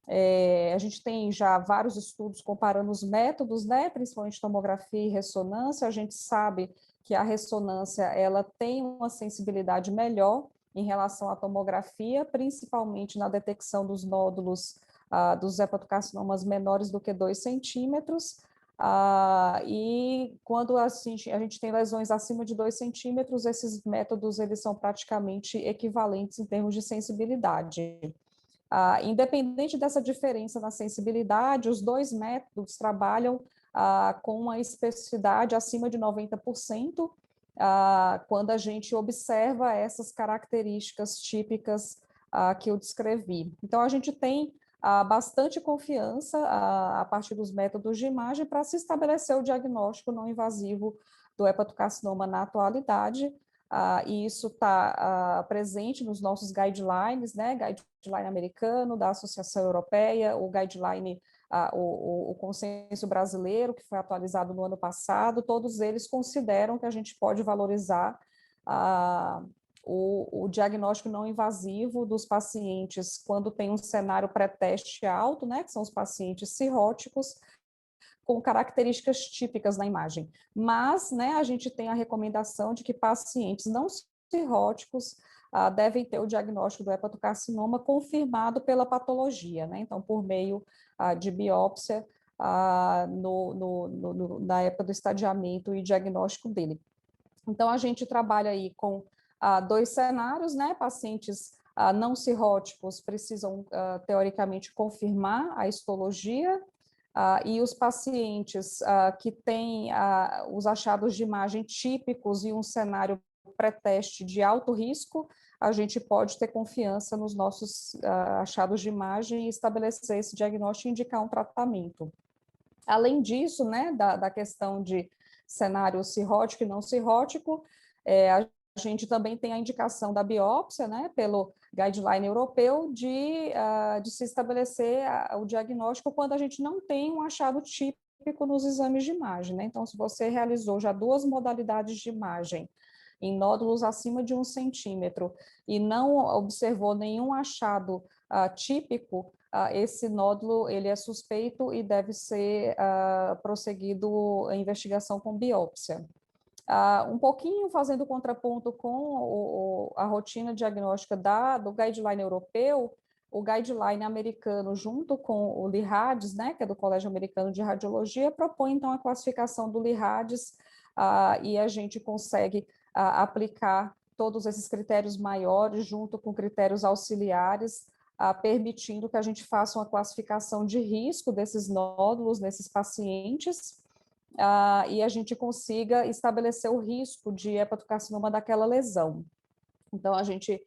[SPEAKER 4] A gente tem já vários estudos comparando os métodos, né, principalmente tomografia e ressonância. A gente sabe que a ressonância ela tem uma sensibilidade melhor em relação à tomografia, principalmente na detecção dos nódulos dos hepatocarcinomas menores do que 2 centímetros, e quando assim, a gente tem lesões acima de 2 centímetros, esses métodos eles são praticamente equivalentes em termos de sensibilidade. Independente dessa diferença na sensibilidade, os dois métodos trabalham com uma especificidade acima de 90%, quando a gente observa essas características típicas que eu descrevi. Então, a gente tem bastante confiança a partir dos métodos de imagem para se estabelecer o diagnóstico não invasivo do hepatocarcinoma na atualidade, e isso está presente nos nossos guidelines, né, guideline americano, da Associação Europeia, o guideline, o consenso brasileiro, que foi atualizado no ano passado. Todos eles consideram que a gente pode valorizar o diagnóstico não invasivo dos pacientes quando tem um cenário pré-teste alto, né, que são os pacientes cirróticos, com características típicas na imagem. Mas, né, a gente tem a recomendação de que pacientes não cirróticos devem ter o diagnóstico do hepatocarcinoma confirmado pela patologia, né? Então, por meio de biópsia na época do estadiamento e diagnóstico dele. Então, a gente trabalha aí com 2 cenários, né? Pacientes não cirróticos precisam, teoricamente, confirmar a histologia, e os pacientes que têm os achados de imagem típicos e um cenário pré-teste de alto risco, a gente pode ter confiança nos nossos achados de imagem e estabelecer esse diagnóstico e indicar um tratamento. Além disso, né, da questão de cenário cirrótico e não cirrótico, a gente também tem a indicação da biópsia, né, pelo guideline europeu, de se estabelecer o diagnóstico quando a gente não tem um achado típico nos exames de imagem, né? Então, se você realizou já 2 modalidades de imagem em nódulos acima de 1 centímetro e não observou nenhum achado típico, esse nódulo ele é suspeito e deve ser prosseguido a investigação com biópsia. Um pouquinho fazendo contraponto com a rotina diagnóstica do guideline europeu, o guideline americano, junto com o LIHADES, né, que é do Colégio Americano de Radiologia, propõe, então, a classificação do LIHADES e a gente consegue aplicar todos esses critérios maiores junto com critérios auxiliares, permitindo que a gente faça uma classificação de risco desses nódulos, nesses pacientes, e a gente consiga estabelecer o risco de hepatocarcinoma daquela lesão. Então, a gente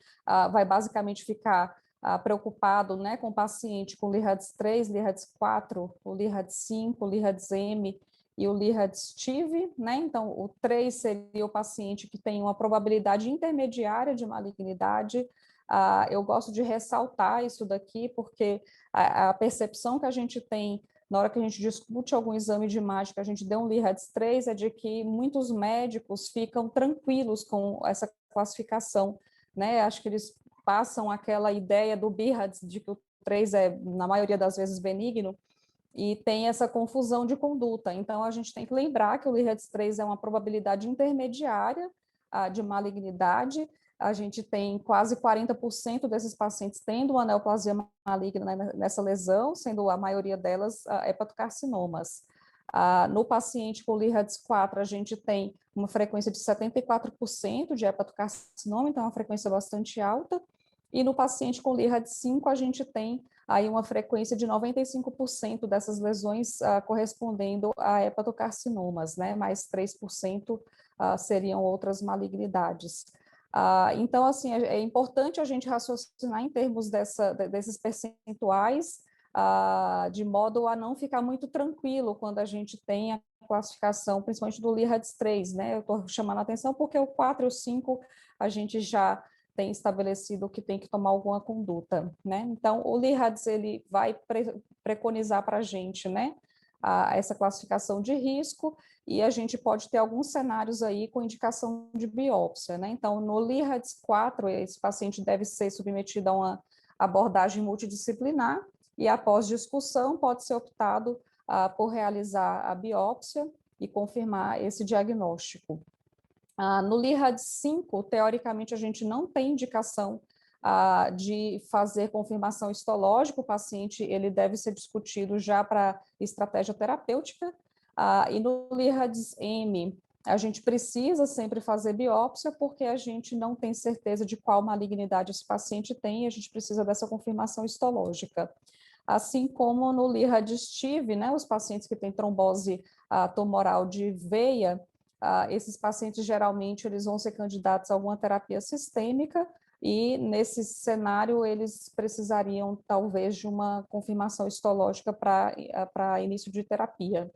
[SPEAKER 4] vai basicamente ficar preocupado, né, com o paciente com LIRADS 3, LIRADS 4, o LIRADS 5, o LIRADS M e o LIRADS TIV, né? Então, o 3 seria o paciente que tem uma probabilidade intermediária de malignidade. Eu gosto de ressaltar isso daqui, porque a percepção que a gente tem na hora que a gente discute algum exame de imagem, que a gente deu um LIRADS 3, é de que muitos médicos ficam tranquilos com essa classificação, né? Acho que eles passam aquela ideia do BIRADS, de que o 3 é, na maioria das vezes, benigno, e tem essa confusão de conduta. Então, a gente tem que lembrar que o LIRADS 3 é uma probabilidade intermediária de malignidade. A gente tem quase 40% desses pacientes tendo uma neoplasia maligna nessa lesão, sendo a maioria delas hepatocarcinomas. No paciente com LIRADS 4, a gente tem uma frequência de 74% de hepatocarcinoma, então é uma frequência bastante alta, e no paciente com LIRADS 5, a gente tem aí uma frequência de 95% dessas lesões correspondendo a hepatocarcinomas, né, mais 3% seriam outras malignidades. Então, assim, é importante a gente raciocinar em termos desses percentuais, de modo a não ficar muito tranquilo quando a gente tem a classificação, principalmente do LIRADS 3, né? Eu estou chamando a atenção porque o 4 e o 5 a gente já tem estabelecido que tem que tomar alguma conduta, né? Então, o LIRADS, ele vai preconizar para a gente, né, essa classificação de risco, e a gente pode ter alguns cenários aí com indicação de biópsia, né? Então, no LIRADS 4, esse paciente deve ser submetido a uma abordagem multidisciplinar, e após discussão pode ser optado por realizar a biópsia e confirmar esse diagnóstico. No LIRADS 5, teoricamente, a gente não tem indicação de fazer confirmação histológica, o paciente ele deve ser discutido já para estratégia terapêutica, e no LIRADS M, a gente precisa sempre fazer biópsia, porque a gente não tem certeza de qual malignidade esse paciente tem, e a gente precisa dessa confirmação histológica. Assim como no LIRADS TIV, né, os pacientes que têm trombose tumoral de veia, esses pacientes geralmente eles vão ser candidatos a alguma terapia sistêmica, e nesse cenário eles precisariam talvez de uma confirmação histológica para início de terapia.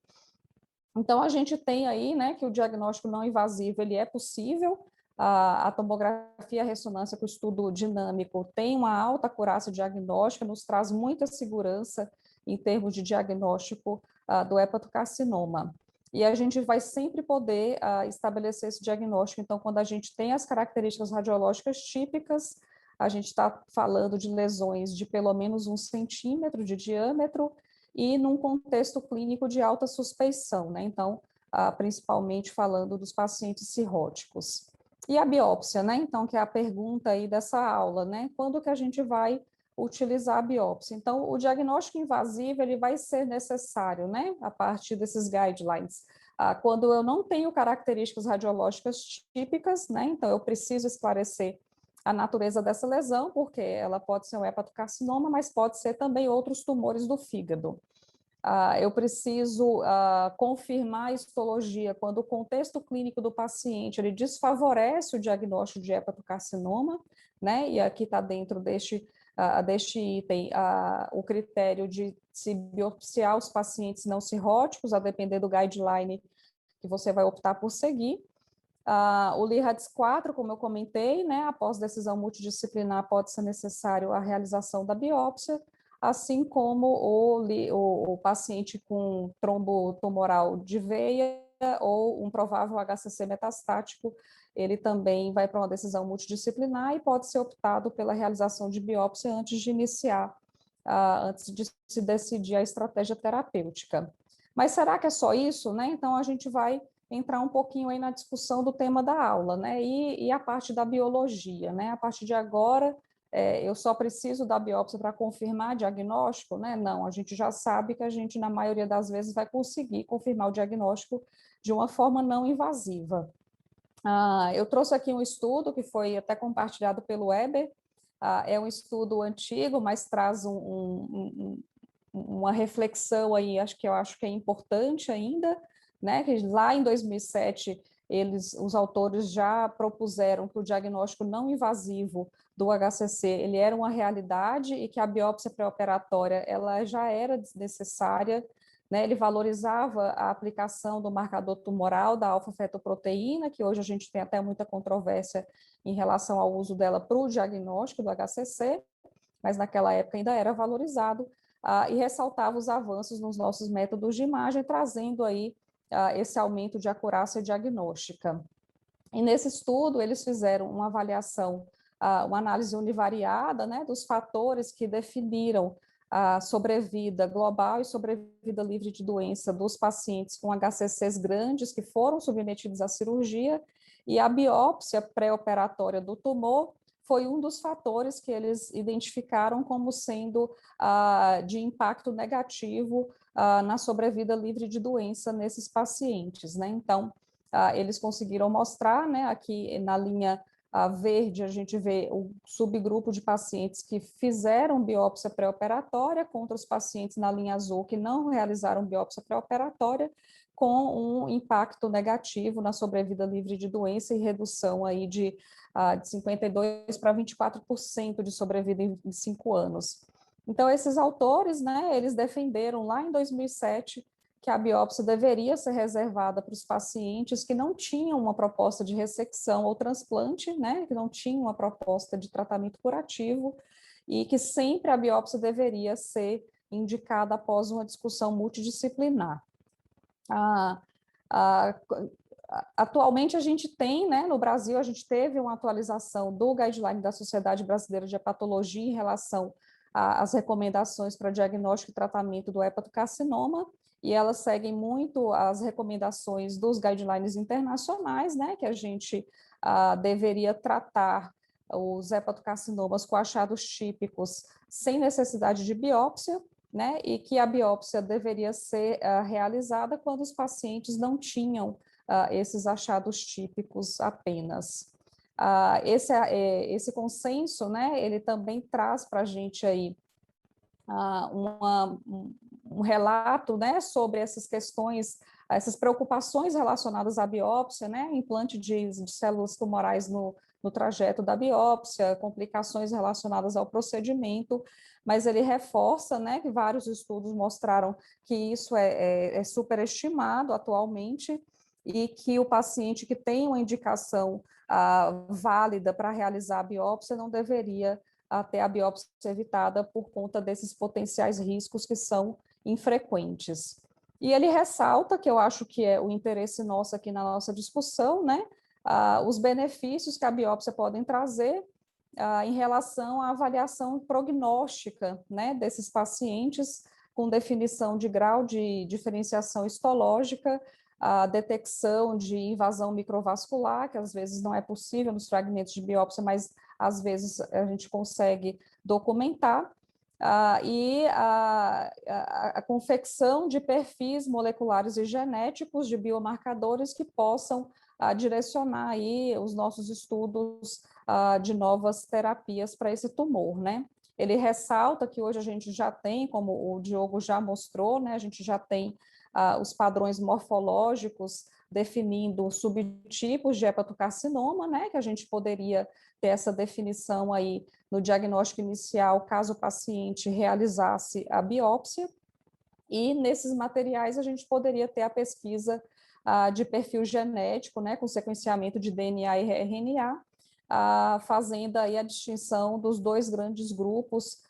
[SPEAKER 4] Então a gente tem aí, né, que o diagnóstico não invasivo ele é possível. A tomografia e a ressonância com estudo dinâmico tem uma alta acurácia diagnóstica, nos traz muita segurança em termos de diagnóstico do hepatocarcinoma. E a gente vai sempre poder estabelecer esse diagnóstico. Então, quando a gente tem as características radiológicas típicas, a gente está falando de lesões de pelo menos 1 centímetro de diâmetro e num contexto clínico de alta suspeição, né? Então, principalmente falando dos pacientes cirróticos. E a biópsia, né? Então, que é a pergunta aí dessa aula, né? Quando que a gente vai utilizar a biópsia? Então, o diagnóstico invasivo, ele vai ser necessário, né? A partir desses guidelines. Quando eu não tenho características radiológicas típicas, né? Então, eu preciso esclarecer a natureza dessa lesão, porque ela pode ser um hepatocarcinoma, mas pode ser também outros tumores do fígado. Eu preciso confirmar a histologia quando o contexto clínico do paciente ele desfavorece o diagnóstico de hepatocarcinoma, né? E aqui está dentro deste item o critério de se biopsiar os pacientes não cirróticos, a depender do guideline que você vai optar por seguir. O LIRADS 4, como eu comentei, né? Após decisão multidisciplinar, pode ser necessário a realização da biópsia, assim como o paciente com trombo tumoral de veia ou um provável HCC metastático, ele também vai para uma decisão multidisciplinar e pode ser optado pela realização de biópsia antes de iniciar, antes de se decidir a estratégia terapêutica. Mas será que é só isso, né? Então, a gente vai entrar um pouquinho aí na discussão do tema da aula, né? E a parte da biologia, né? A partir de agora, eu só preciso da biópsia para confirmar diagnóstico, né? Não, a gente já sabe que a gente, na maioria das vezes, vai conseguir confirmar o diagnóstico de uma forma não invasiva. Eu trouxe aqui um estudo que foi até compartilhado pelo Weber, é um estudo antigo, mas traz uma reflexão aí, eu acho que é importante ainda, né, que lá em 2007, os autores já propuseram que o diagnóstico não invasivo do HCC, ele era uma realidade e que a biópsia pré-operatória, ela já era necessária, né, ele valorizava a aplicação do marcador tumoral da alfa-fetoproteína, que hoje a gente tem até muita controvérsia em relação ao uso dela para o diagnóstico do HCC, mas naquela época ainda era valorizado, e ressaltava os avanços nos nossos métodos de imagem, trazendo aí esse aumento de acurácia diagnóstica. E nesse estudo, eles fizeram uma avaliação, uma análise univariada, né, dos fatores que definiram a sobrevida global e sobrevida livre de doença dos pacientes com HCCs grandes que foram submetidos à cirurgia, e a biópsia pré-operatória do tumor foi um dos fatores que eles identificaram como sendo de impacto negativo na sobrevida livre de doença nesses pacientes, né? Então, eles conseguiram mostrar, né, aqui na linha verde, a gente vê o subgrupo de pacientes que fizeram biópsia pré-operatória contra os pacientes na linha azul que não realizaram biópsia pré-operatória, com um impacto negativo na sobrevida livre de doença e redução aí de 52% para 24% de sobrevida em 5 anos. Então, esses autores, né, eles defenderam lá em 2007 que a biópsia deveria ser reservada para os pacientes que não tinham uma proposta de ressecção ou transplante, né, que não tinham uma proposta de tratamento curativo, e que sempre a biópsia deveria ser indicada após uma discussão multidisciplinar. Atualmente a gente tem, né, no Brasil, a gente teve uma atualização do guideline da Sociedade Brasileira de Hepatologia em relação às recomendações para diagnóstico e tratamento do hepatocarcinoma, e elas seguem muito as recomendações dos guidelines internacionais, né, que a gente deveria tratar os hepatocarcinomas com achados típicos sem necessidade de biópsia, né, e que a biópsia deveria ser realizada quando os pacientes não tinham esses achados típicos apenas. Esse consenso, né, ele também traz para a gente aí um relato, né, sobre essas questões, essas preocupações relacionadas à biópsia, né, implante de células tumorais no trajeto da biópsia, complicações relacionadas ao procedimento, mas ele reforça, né, que vários estudos mostraram que isso é superestimado atualmente, e que o paciente que tem uma indicação válida para realizar a biópsia não deveria ter a biópsia evitada por conta desses potenciais riscos que são infrequentes. E ele ressalta, que eu acho que é o interesse nosso aqui na nossa discussão, né, os benefícios que a biópsia podem trazer em relação à avaliação prognóstica, né, desses pacientes com definição de grau de diferenciação histológica, a detecção de invasão microvascular, que às vezes não é possível nos fragmentos de biópsia, mas às vezes a gente consegue documentar, e a confecção de perfis moleculares e genéticos de biomarcadores que possam direcionar aí os nossos estudos de novas terapias para esse tumor, né? Ele ressalta que hoje a gente já tem, como o Diogo já mostrou, né, a gente já tem os padrões morfológicos definindo subtipos de hepatocarcinoma, né, que a gente poderia ter essa definição aí no diagnóstico inicial, caso o paciente realizasse a biópsia, e nesses materiais a gente poderia ter a pesquisa de perfil genético, né, com sequenciamento de DNA e RNA, fazendo aí a distinção dos dois grandes grupos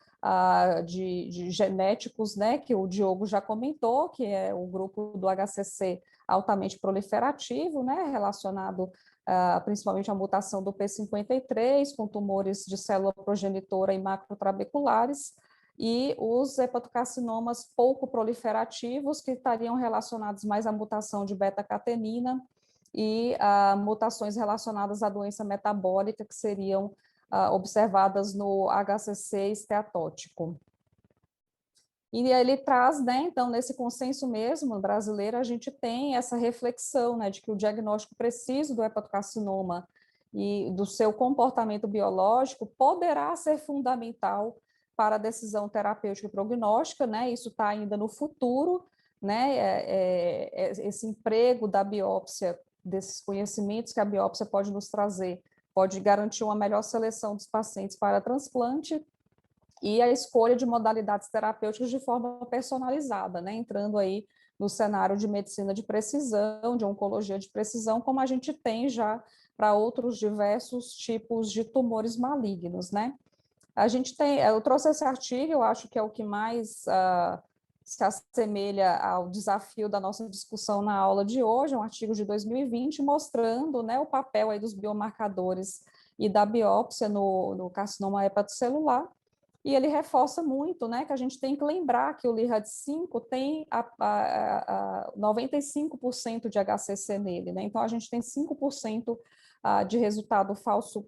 [SPEAKER 4] de genéticos, né, que o Diogo já comentou, que é o grupo do HCC altamente proliferativo, né, relacionado principalmente à mutação do P53, com tumores de célula progenitora e macrotrabeculares, e os hepatocarcinomas pouco proliferativos, que estariam relacionados mais à mutação de beta-catenina e mutações relacionadas à doença metabólica, que seriam observadas no HCC esteatótico. E ele traz, né, então, nesse consenso mesmo brasileiro, a gente tem essa reflexão, né, de que o diagnóstico preciso do hepatocarcinoma e do seu comportamento biológico poderá ser fundamental para a decisão terapêutica e prognóstica, né, isso está ainda no futuro, né, esse emprego da biópsia, desses conhecimentos que a biópsia pode nos trazer, pode garantir uma melhor seleção dos pacientes para transplante, e a escolha de modalidades terapêuticas de forma personalizada, né, entrando aí no cenário de medicina de precisão, de oncologia de precisão, como a gente tem já para outros diversos tipos de tumores malignos, né. A gente tem, eu trouxe esse artigo, eu acho que é o que mais se assemelha ao desafio da nossa discussão na aula de hoje, é um artigo de 2020, mostrando, né, o papel aí dos biomarcadores e da biópsia no carcinoma hepatocelular, e ele reforça muito, né, que a gente tem que lembrar que o LIRAD5 tem 95% de HCC nele, né, então a gente tem 5% de resultado falso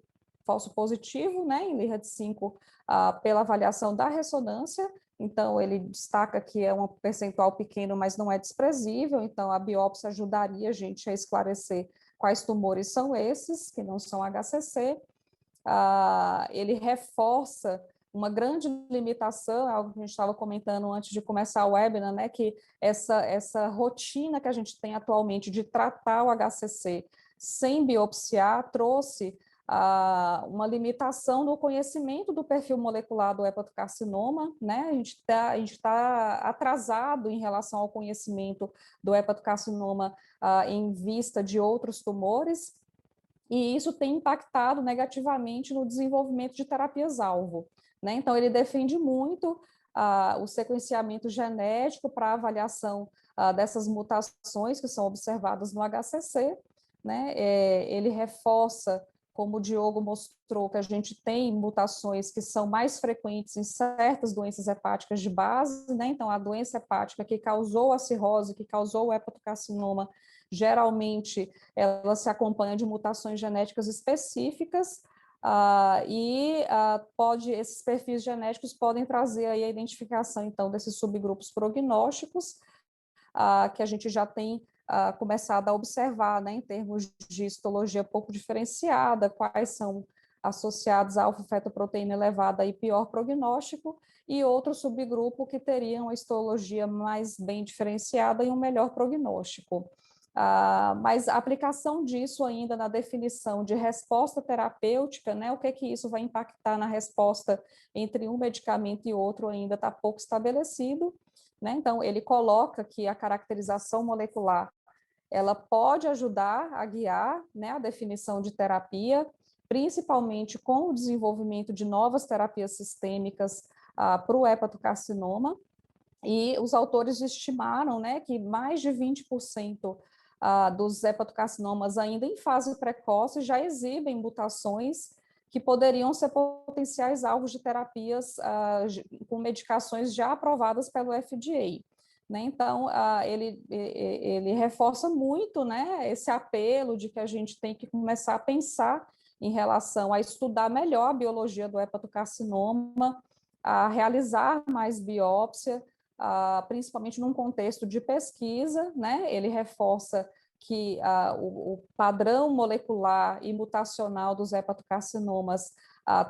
[SPEAKER 4] positivo, né, em LIRAD5 pela avaliação da ressonância, então ele destaca que é um percentual pequeno, mas não é desprezível, então a biópsia ajudaria a gente a esclarecer quais tumores são esses, que não são HCC, ele reforça uma grande limitação, algo que a gente estava comentando antes de começar o webinar, né, que essa rotina que a gente tem atualmente de tratar o HCC sem biopsiar trouxe uma limitação no conhecimento do perfil molecular do hepatocarcinoma, né, a gente tá atrasado em relação ao conhecimento do hepatocarcinoma em vista de outros tumores, e isso tem impactado negativamente no desenvolvimento de terapias-alvo, né? Então, ele defende muito o sequenciamento genético para avaliação dessas mutações que são observadas no HCC, né? Ele reforça, como o Diogo mostrou, que a gente tem mutações que são mais frequentes em certas doenças hepáticas de base, né? Então, a doença hepática que causou a cirrose, que causou o hepatocarcinoma, geralmente ela se acompanha de mutações genéticas específicas, esses perfis genéticos podem trazer aí a identificação, então, desses subgrupos prognósticos, que a gente já tem começado a observar, né, em termos de histologia pouco diferenciada, quais são associados a alfa-fetoproteína elevada e pior prognóstico, e outro subgrupo que teria uma histologia mais bem diferenciada e um melhor prognóstico. Mas a aplicação disso ainda na definição de resposta terapêutica, né, o que isso vai impactar na resposta entre um medicamento e outro ainda está pouco estabelecido, né? Então, ele coloca que a caracterização molecular ela pode ajudar a guiar, né, a definição de terapia, principalmente com o desenvolvimento de novas terapias sistêmicas para o hepatocarcinoma, e os autores estimaram, né, que mais de 20% dos hepatocarcinomas ainda em fase precoce já exibem mutações que poderiam ser potenciais alvos de terapias com medicações já aprovadas pelo FDA. Né? Então, ele reforça muito, né, esse apelo de que a gente tem que começar a pensar em relação a estudar melhor a biologia do hepatocarcinoma, a realizar mais biópsia, principalmente num contexto de pesquisa, né? Ele reforça que o padrão molecular e mutacional dos hepatocarcinomas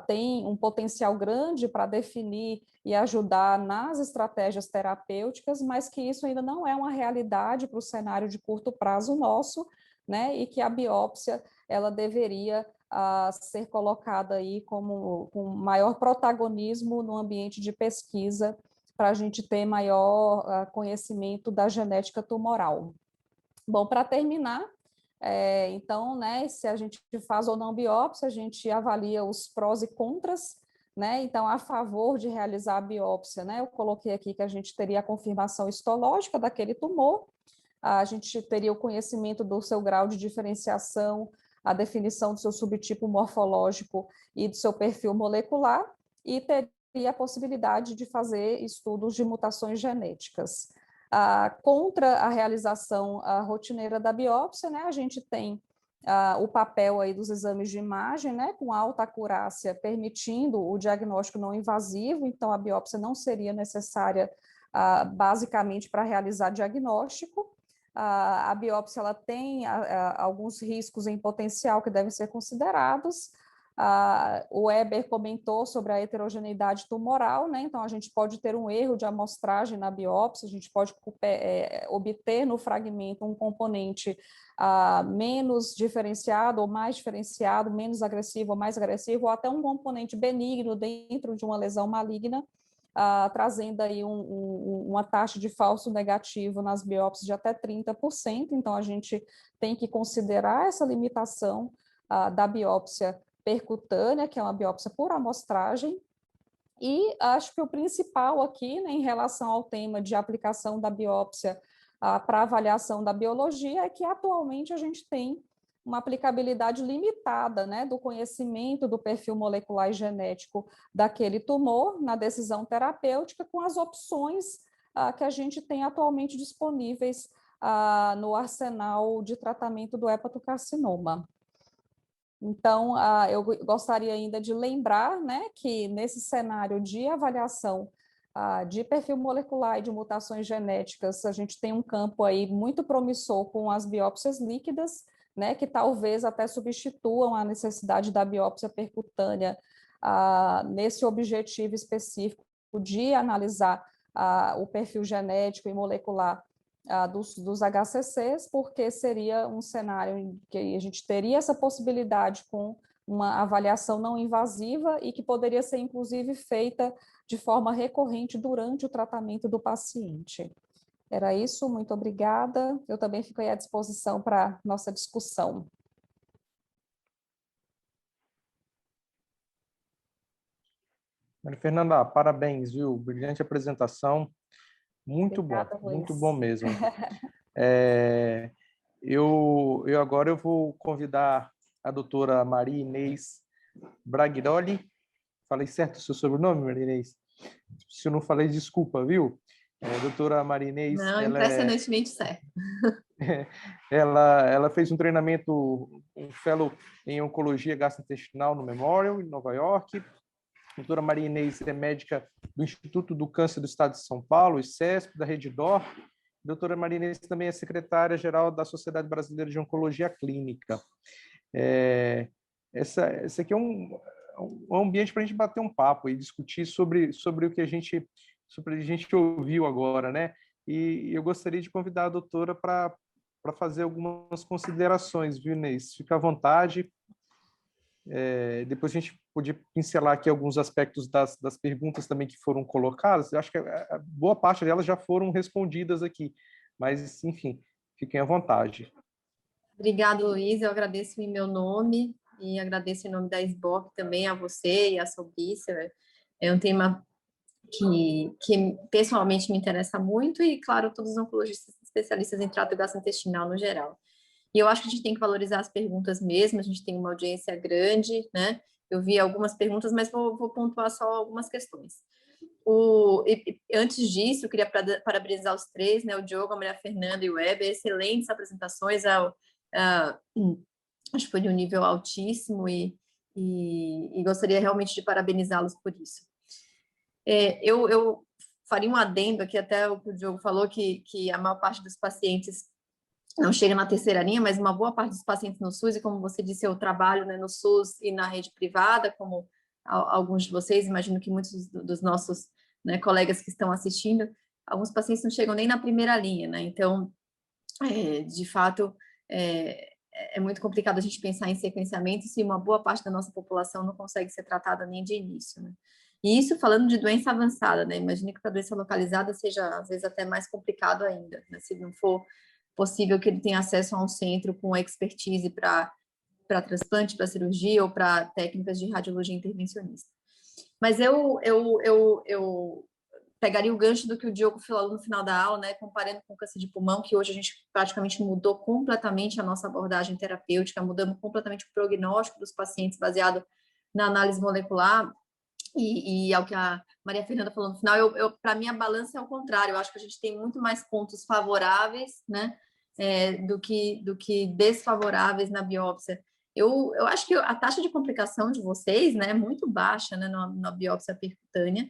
[SPEAKER 4] tem um potencial grande para definir e ajudar nas estratégias terapêuticas, mas que isso ainda não é uma realidade para o cenário de curto prazo nosso, né? E que a biópsia ela deveria ser colocada aí com maior protagonismo no ambiente de pesquisa, para a gente ter maior conhecimento da genética tumoral. Bom, para terminar, então, né, se a gente faz ou não biópsia, a gente avalia os prós e contras, né, então, a favor de realizar a biópsia, né, eu coloquei aqui que a gente teria a confirmação histológica daquele tumor, a gente teria o conhecimento do seu grau de diferenciação, a definição do seu subtipo morfológico e do seu perfil molecular, e teria a possibilidade de fazer estudos de mutações genéticas. Contra a realização rotineira da biópsia, né, a gente tem o papel aí dos exames de imagem, né, com alta acurácia, permitindo o diagnóstico não invasivo, então a biópsia não seria necessária basicamente para realizar diagnóstico. A biópsia ela tem alguns riscos em potencial que devem ser considerados. O Weber comentou sobre a heterogeneidade tumoral, né? Então a gente pode ter um erro de amostragem na biópsia, a gente pode obter no fragmento um componente menos diferenciado ou mais diferenciado, menos agressivo ou mais agressivo, ou até um componente benigno dentro de uma lesão maligna, trazendo aí uma taxa de falso negativo nas biópsias de até 30%, então a gente tem que considerar essa limitação da biópsia percutânea, que é uma biópsia por amostragem, e acho que o principal aqui, né, em relação ao tema de aplicação da biópsia para avaliação da biologia, é que atualmente a gente tem uma aplicabilidade limitada, né, do conhecimento do perfil molecular e genético daquele tumor na decisão terapêutica, com as opções que a gente tem atualmente disponíveis no arsenal de tratamento do hepatocarcinoma. Então, eu gostaria ainda de lembrar, né, que nesse cenário de avaliação de perfil molecular e de mutações genéticas, a gente tem um campo aí muito promissor com as biópsias líquidas, né, que talvez até substituam a necessidade da biópsia percutânea nesse objetivo específico de analisar o perfil genético e molecular dos HCCs, porque seria um cenário em que a gente teria essa possibilidade com uma avaliação não invasiva e que poderia ser, inclusive, feita de forma recorrente durante o tratamento do paciente. Era isso, muito obrigada. Eu também fico aí à disposição para nossa discussão.
[SPEAKER 1] Maria Fernanda, parabéns, viu? Brilhante apresentação. Muito
[SPEAKER 4] Obrigada,
[SPEAKER 1] bom, muito
[SPEAKER 4] Luiz.
[SPEAKER 1] bom mesmo. Agora eu vou convidar a doutora Maria Inês Braghiroli. Falei certo o seu sobrenome, Maria Inês? Se eu não falei, desculpa, viu? Doutora Maria Inês...
[SPEAKER 5] Não, impressionantemente certo.
[SPEAKER 1] Ela fez um treinamento, um fellow em oncologia gastrointestinal no Memorial, em Nova York. A doutora Maria Inês é médica do Instituto do Câncer do Estado de São Paulo, ICESP, da Rede DOR. A doutora Maria Inês também é secretária-geral da Sociedade Brasileira de Oncologia Clínica. Esse aqui é um ambiente para a gente bater um papo e discutir sobre o que a gente ouviu agora, né? E eu gostaria de convidar a doutora para fazer algumas considerações, viu, Inês? Fica à vontade. Depois a gente podia pincelar aqui alguns aspectos das perguntas também que foram colocadas. Eu acho que a boa parte delas já foram respondidas aqui, mas, enfim, fiquem à vontade.
[SPEAKER 5] Obrigada, Luiz. Eu agradeço em meu nome e agradeço em nome da SBOC também a você e a Solbícia. É um tema que pessoalmente me interessa muito e, claro, todos os oncologistas especialistas em trato gastrointestinal no geral. E eu acho que a gente tem que valorizar as perguntas mesmo, a gente tem uma audiência grande, né? Eu vi algumas perguntas, mas vou pontuar só algumas questões. Antes disso, eu queria parabenizar os três, né? O Diogo, a Maria Fernanda e o Weber, excelentes apresentações, acho que foi de um nível altíssimo e gostaria realmente de parabenizá-los por isso. Eu faria um adendo aqui, até o que o Diogo falou, que a maior parte dos pacientes não chega na terceira linha, mas uma boa parte dos pacientes no SUS, e como você disse, eu trabalho, né, no SUS e na rede privada, como alguns de vocês, imagino que muitos dos nossos, né, colegas que estão assistindo, alguns pacientes não chegam nem na primeira linha, né? Então, de fato, é muito complicado a gente pensar em sequenciamento se uma boa parte da nossa população não consegue ser tratada nem de início, né? E isso falando de doença avançada, né? Imagine que para doença localizada seja, às vezes, até mais complicado ainda, né? Se não for possível que ele tenha acesso a um centro com expertise para transplante, para cirurgia ou para técnicas de radiologia intervencionista. Mas eu pegaria o gancho do que o Diogo falou no final da aula, né, comparando com o câncer de pulmão, que hoje a gente praticamente mudou completamente a nossa abordagem terapêutica, mudamos completamente o prognóstico dos pacientes baseado na análise molecular, e ao que a Maria Fernanda falou no final, para mim a balança é o contrário, eu acho que a gente tem muito mais pontos favoráveis, né, do que desfavoráveis na biópsia. Eu acho que a taxa de complicação de vocês, né, é muito baixa, né, na biópsia percutânea.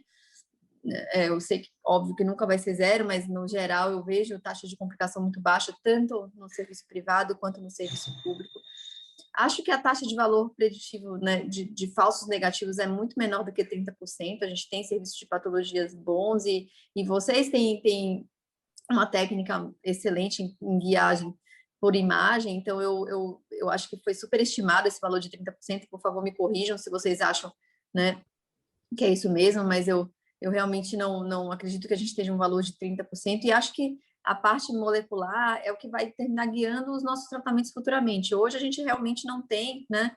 [SPEAKER 5] Eu sei que, óbvio, que nunca vai ser zero, mas, no geral, eu vejo taxa de complicação muito baixa, tanto no serviço privado quanto no serviço público. Acho que a taxa de valor preditivo, né, de falsos negativos é muito menor do que 30%. A gente tem serviços de patologias bons e vocês têm uma técnica excelente em guiagem por imagem, então eu acho que foi superestimado esse valor de 30%. Por favor, me corrijam se vocês acham, né, que é isso mesmo, mas eu realmente não acredito que a gente esteja um valor de 30%, e acho que a parte molecular é o que vai terminar guiando os nossos tratamentos futuramente. Hoje a gente realmente não tem, né,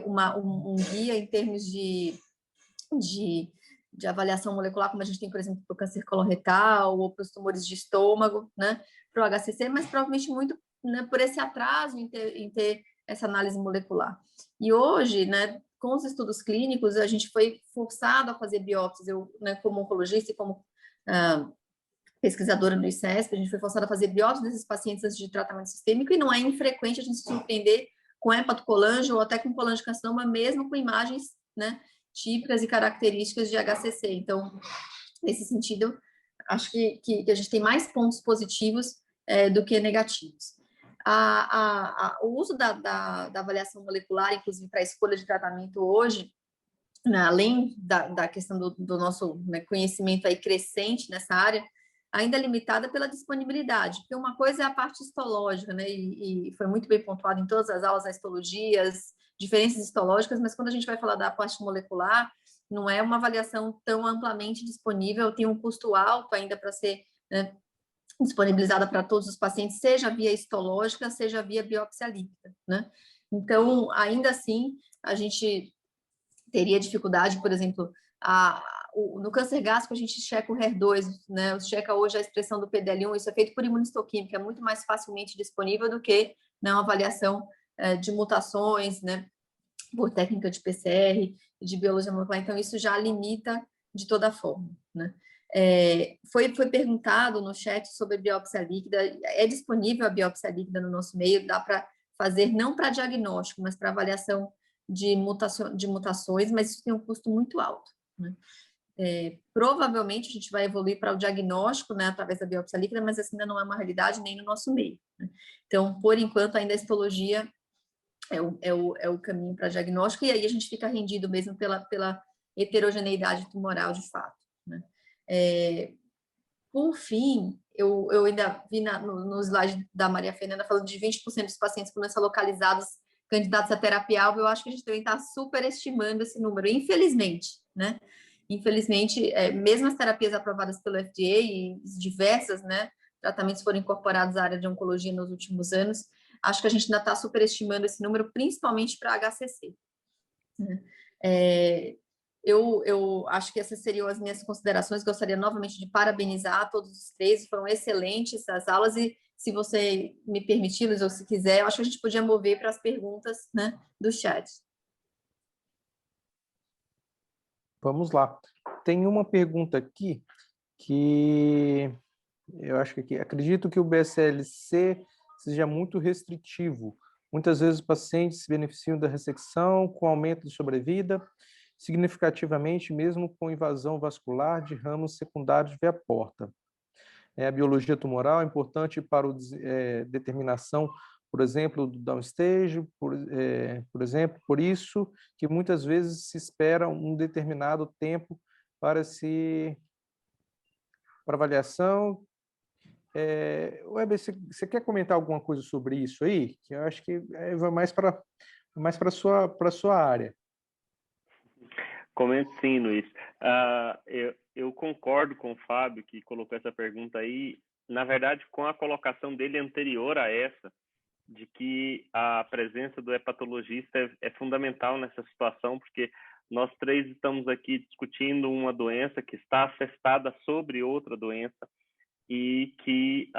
[SPEAKER 5] um guia em termos de avaliação molecular, como a gente tem, por exemplo, para o câncer coloretal ou para os tumores de estômago, né, para o HCC, mas provavelmente muito, né, por esse atraso em ter essa análise molecular. E hoje, né, com os estudos clínicos, a gente foi forçado a fazer biópsias. Eu, né, como oncologista e como pesquisadora no ICESP, a gente foi forçada a fazer biópsias desses pacientes antes de tratamento sistêmico, e não é infrequente a gente se surpreender com hepatocolangio ou até com colangiocarcinoma, mesmo com imagens, né, típicas e características de HCC. Então, nesse sentido, acho que a gente tem mais pontos positivos do que negativos. O uso da avaliação molecular, inclusive para a escolha de tratamento hoje, né, além da questão do nosso, né, conhecimento aí crescente nessa área, ainda é limitada pela disponibilidade, porque uma coisa é a parte histológica, né, e foi muito bem pontuado em todas as aulas, as histologias, diferenças histológicas, mas quando a gente vai falar da parte molecular, não é uma avaliação tão amplamente disponível, tem um custo alto ainda para ser, né, disponibilizada para todos os pacientes, seja via histológica, seja via biópsia líquida, né? Então, ainda assim, a gente teria dificuldade, por exemplo, no câncer gástrico a gente checa o HER2, né? Checa hoje a expressão do PDL1, isso é feito por imunistoquímica, é muito mais facilmente disponível do que, né, uma avaliação de mutações, né, por técnica de PCR, de biologia molecular. Então, isso já limita de toda forma, né? Foi perguntado no chat sobre biópsia líquida. É disponível a biópsia líquida no nosso meio, dá para fazer não para diagnóstico, mas para avaliação de mutações, mas isso tem um custo muito alto, né? Provavelmente a gente vai evoluir para o diagnóstico, né, através da biópsia líquida, mas essa ainda não é uma realidade nem no nosso meio, né? Então, por enquanto, ainda a histologia é o caminho para diagnóstico, e aí a gente fica rendido mesmo pela heterogeneidade tumoral de fato, né? Por fim, eu ainda vi no slide da Maria Fernanda falando de 20% dos pacientes com doença localizados candidatos à terapia-alvo. Eu acho que a gente também está superestimando esse número, infelizmente, né? Infelizmente, mesmo as terapias aprovadas pelo FDA e diversas, né, tratamentos foram incorporados à área de oncologia nos últimos anos, acho que a gente ainda está superestimando esse número, principalmente para HCC, né? Eu acho que essas seriam as minhas considerações. Gostaria novamente de parabenizar todos os três, foram excelentes as aulas, e se você me permitir, Luiz, ou se quiser, eu acho que a gente podia mover para as perguntas, né, do chat.
[SPEAKER 1] Vamos lá. Tem uma pergunta aqui que eu acho que acredito que o BSL-C seja muito restritivo. Muitas vezes os pacientes se beneficiam da ressecção com aumento de sobrevida, significativamente mesmo com invasão vascular de ramos secundários via porta. A biologia tumoral é importante para a determinação, por exemplo, do downstage, por exemplo, por isso que muitas vezes se espera um determinado tempo para avaliação. Weber, você quer comentar alguma coisa sobre isso aí? Que eu acho que vai mais para a sua área.
[SPEAKER 3] Comento sim, Luiz. Eu concordo com o Fábio, que colocou essa pergunta aí, na verdade, com a colocação dele anterior a essa, de que a presença do hepatologista é fundamental nessa situação, porque nós três estamos aqui discutindo uma doença que está assestada sobre outra doença, e que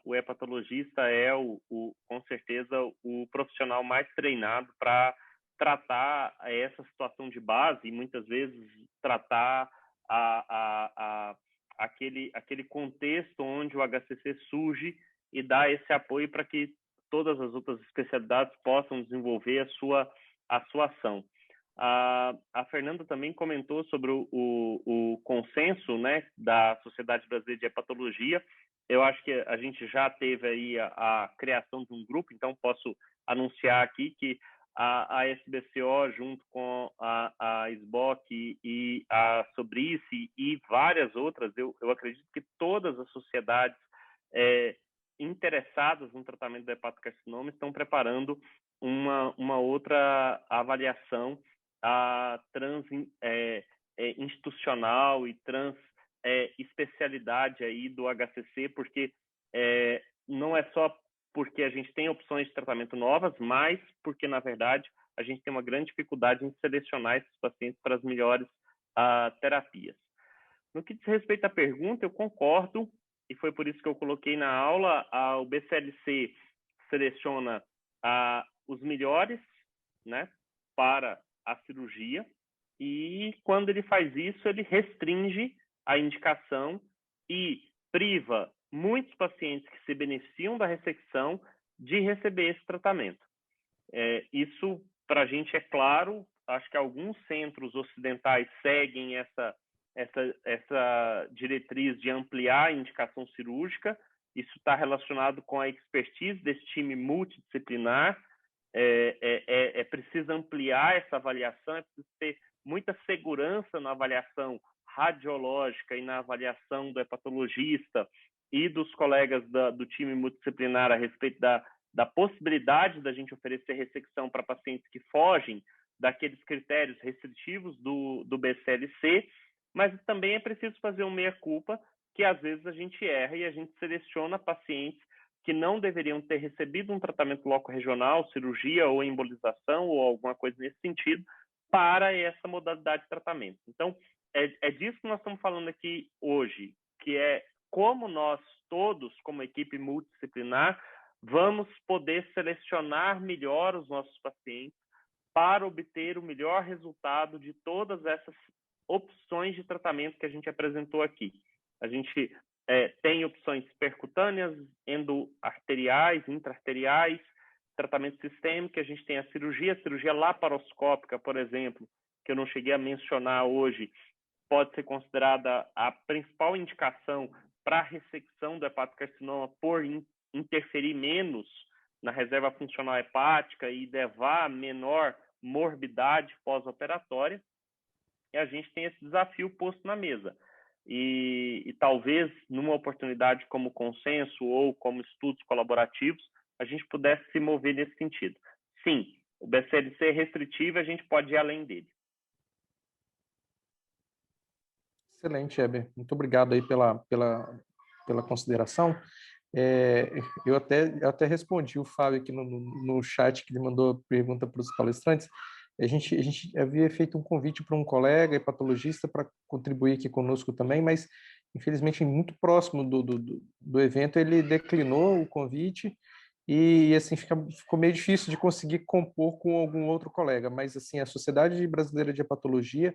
[SPEAKER 3] o hepatologista é, com certeza, o profissional mais treinado para tratar essa situação de base e, muitas vezes, tratar aquele contexto onde o HCC surge e dar esse apoio para que todas as outras especialidades possam desenvolver a sua ação. A Fernanda também comentou sobre o consenso, né, da Sociedade Brasileira de Hepatologia. Eu acho que a gente já teve aí a criação de um grupo, então posso anunciar aqui que a SBCO, junto com a SBOC e a Sobrice e várias outras, eu acredito que todas as sociedades interessadas no tratamento do hepatocarcinoma estão preparando uma outra avaliação institucional e especialidade aí do HCC, porque não é só porque a gente tem opções de tratamento novas, mas porque, na verdade, a gente tem uma grande dificuldade em selecionar esses pacientes para as melhores terapias. No que diz respeito à pergunta, eu concordo, e foi por isso que eu coloquei na aula, o BCLC seleciona os melhores, né, para a cirurgia, e quando ele faz isso, ele restringe a indicação e priva muitos pacientes que se beneficiam da ressecção de receber esse tratamento. Isso, para a gente, é claro. Acho que alguns centros ocidentais seguem essa diretriz de ampliar a indicação cirúrgica. Isso está relacionado com a expertise desse time multidisciplinar. É preciso ampliar essa avaliação, é preciso ter muita segurança na avaliação radiológica e na avaliação do hepatologista e dos colegas do time multidisciplinar a respeito da possibilidade da gente oferecer ressecção para pacientes que fogem daqueles critérios restritivos do BCLC, mas também é preciso fazer um meia-culpa, que às vezes a gente erra e a gente seleciona pacientes que não deveriam ter recebido um tratamento loco-regional, cirurgia ou embolização ou alguma coisa nesse sentido, para essa modalidade de tratamento. Então, é disso que nós estamos falando aqui hoje, que é como nós todos, como equipe multidisciplinar, vamos poder selecionar melhor os nossos pacientes para obter o melhor resultado de todas essas opções de tratamento que a gente apresentou aqui. A gente tem opções percutâneas, endoarteriais, intraarteriais, tratamento sistêmico, a gente tem a cirurgia laparoscópica, por exemplo, que eu não cheguei a mencionar hoje, pode ser considerada a principal indicação para a ressecção do hepatocarcinoma por interferir menos na reserva funcional hepática e levar a menor morbidade pós-operatória. E a gente tem esse desafio posto na mesa. E talvez, numa oportunidade como consenso ou como estudos colaborativos, a gente pudesse se mover nesse sentido. Sim, o BCLC é restritivo e a gente pode ir além dele.
[SPEAKER 1] Excelente, Heber. Muito obrigado aí pela consideração. Eu até respondi o Fábio aqui no chat, que ele mandou a pergunta para os palestrantes. A gente havia feito um convite para um colega hepatologista para contribuir aqui conosco também, mas infelizmente muito próximo do evento ele declinou o convite e assim ficou meio difícil de conseguir compor com algum outro colega, mas assim a Sociedade Brasileira de Hepatologia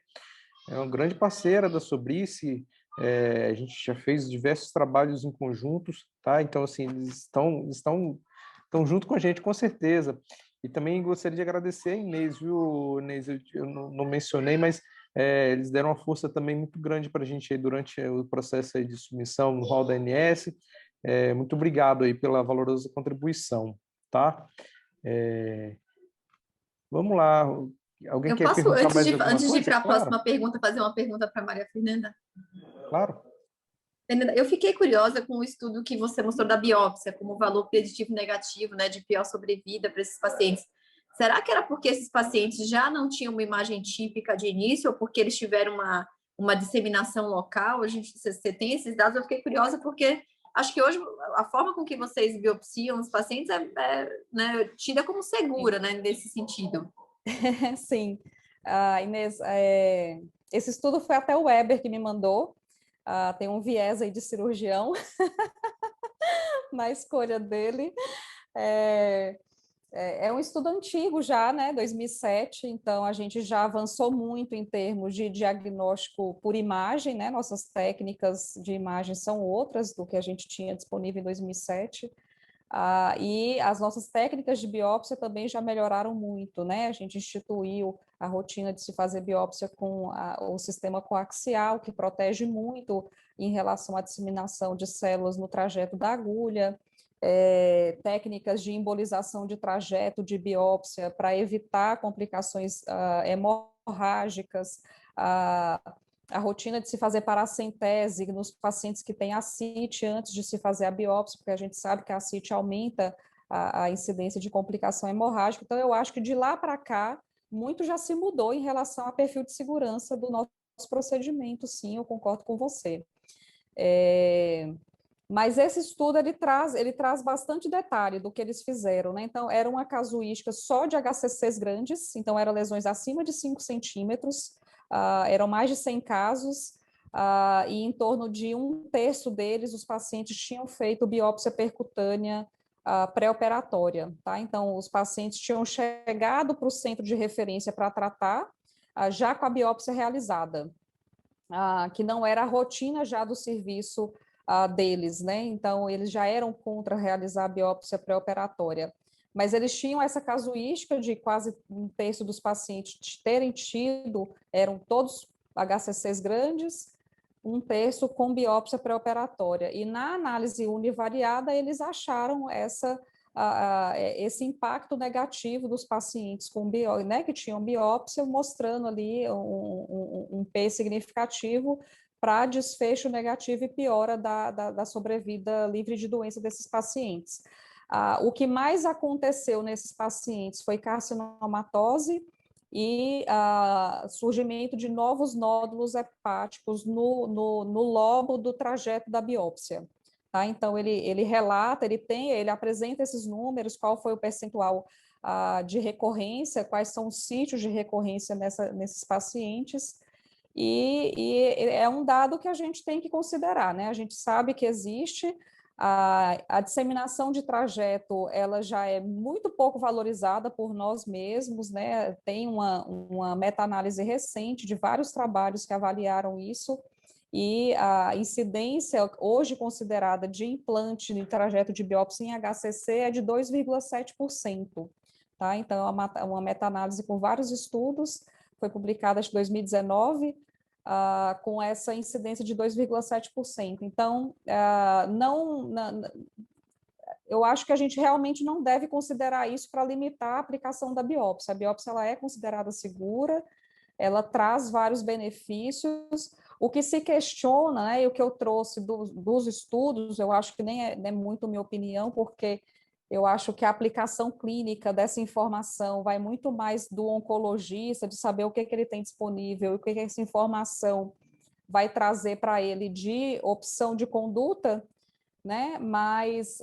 [SPEAKER 1] é uma grande parceira da Sobrice. A gente já fez diversos trabalhos em conjuntos, tá? Então assim eles estão junto com a gente com certeza. E também gostaria de agradecer a Inês, viu, Inês? Eu não mencionei, mas eles deram uma força também muito grande para a gente aí durante o processo aí de submissão no hall da ANS. Muito obrigado aí pela valorosa contribuição, tá? Vamos lá. Alguém quer perguntar mais alguma coisa?
[SPEAKER 5] Antes de ir para a próxima pergunta, fazer uma pergunta para a Maria Fernanda?
[SPEAKER 1] Claro.
[SPEAKER 5] Fernanda, eu fiquei curiosa com o estudo que você mostrou da biópsia como valor preditivo negativo, né, de pior sobrevida para esses pacientes. Será que era porque esses pacientes já não tinham uma imagem típica de início ou porque eles tiveram uma disseminação local? Você tem esses dados? Eu fiquei curiosa porque acho que hoje a forma com que vocês biopsiam os pacientes né, tida como segura, né, nesse sentido.
[SPEAKER 4] Sim. Inês, esse estudo foi até o Weber que me mandou. Tem um viés aí de cirurgião na escolha dele. É um estudo antigo já, né, 2007, então a gente já avançou muito em termos de diagnóstico por imagem, né, nossas técnicas de imagem são outras do que a gente tinha disponível em 2007, e as nossas técnicas de biópsia também já melhoraram muito, né, a gente instituiu a rotina de se fazer biópsia com o sistema coaxial, que protege muito em relação à disseminação de células no trajeto da agulha, técnicas de embolização de trajeto de biópsia para evitar complicações hemorrágicas, a rotina de se fazer paracentese nos pacientes que têm ascite antes de se fazer a biópsia, porque a gente sabe que a ascite aumenta a incidência de complicação hemorrágica. Então, eu acho que de lá para cá, muito já se mudou em relação ao perfil de segurança do nosso procedimento, sim, eu concordo com você. Mas esse estudo ele traz bastante detalhe do que eles fizeram, né? Então, era uma casuística só de HCCs grandes, então eram lesões acima de 5 centímetros, eram mais de 100 casos, e em torno de 1/3 deles, os pacientes tinham feito biópsia percutânea pré-operatória, tá? Então, os pacientes tinham chegado para o centro de referência para tratar, já com a biópsia realizada, que não era a rotina já do serviço deles, né? Então, eles já eram contra realizar a biópsia pré-operatória. Mas eles tinham essa casuística de quase 1/3 dos pacientes terem tido, eram todos HCCs grandes, 1/3 com biópsia pré-operatória. E na análise univariada, eles acharam esse impacto negativo dos pacientes com né, que tinham biópsia, mostrando ali um P significativo para desfecho negativo e piora da sobrevida livre de doença desses pacientes. O que mais aconteceu nesses pacientes foi carcinomatose e surgimento de novos nódulos hepáticos no lobo do trajeto da biópsia. Tá? Então, ele relata, ele apresenta esses números, qual foi o percentual de recorrência, quais são os sítios de recorrência nesses pacientes, e é um dado que a gente tem que considerar, né? A gente sabe que existe a disseminação de trajeto, ela já é muito pouco valorizada por nós mesmos, né? Tem uma meta-análise recente de vários trabalhos que avaliaram isso, e a incidência hoje considerada de implante de trajeto de biópsia em HCC é de 2,7%, tá? Então, é uma meta-análise com vários estudos, foi publicada em 2019, com essa incidência de 2,7%. Então, eu acho que a gente realmente não deve considerar isso para limitar a aplicação da biópsia. A biópsia ela é considerada segura, ela traz vários benefícios. O que se questiona, né, e o que eu trouxe dos estudos, eu acho que nem é muito minha opinião, porque eu acho que a aplicação clínica dessa informação vai muito mais do oncologista, de saber o que ele tem disponível, e o que essa informação vai trazer para ele de opção de conduta, né? Mas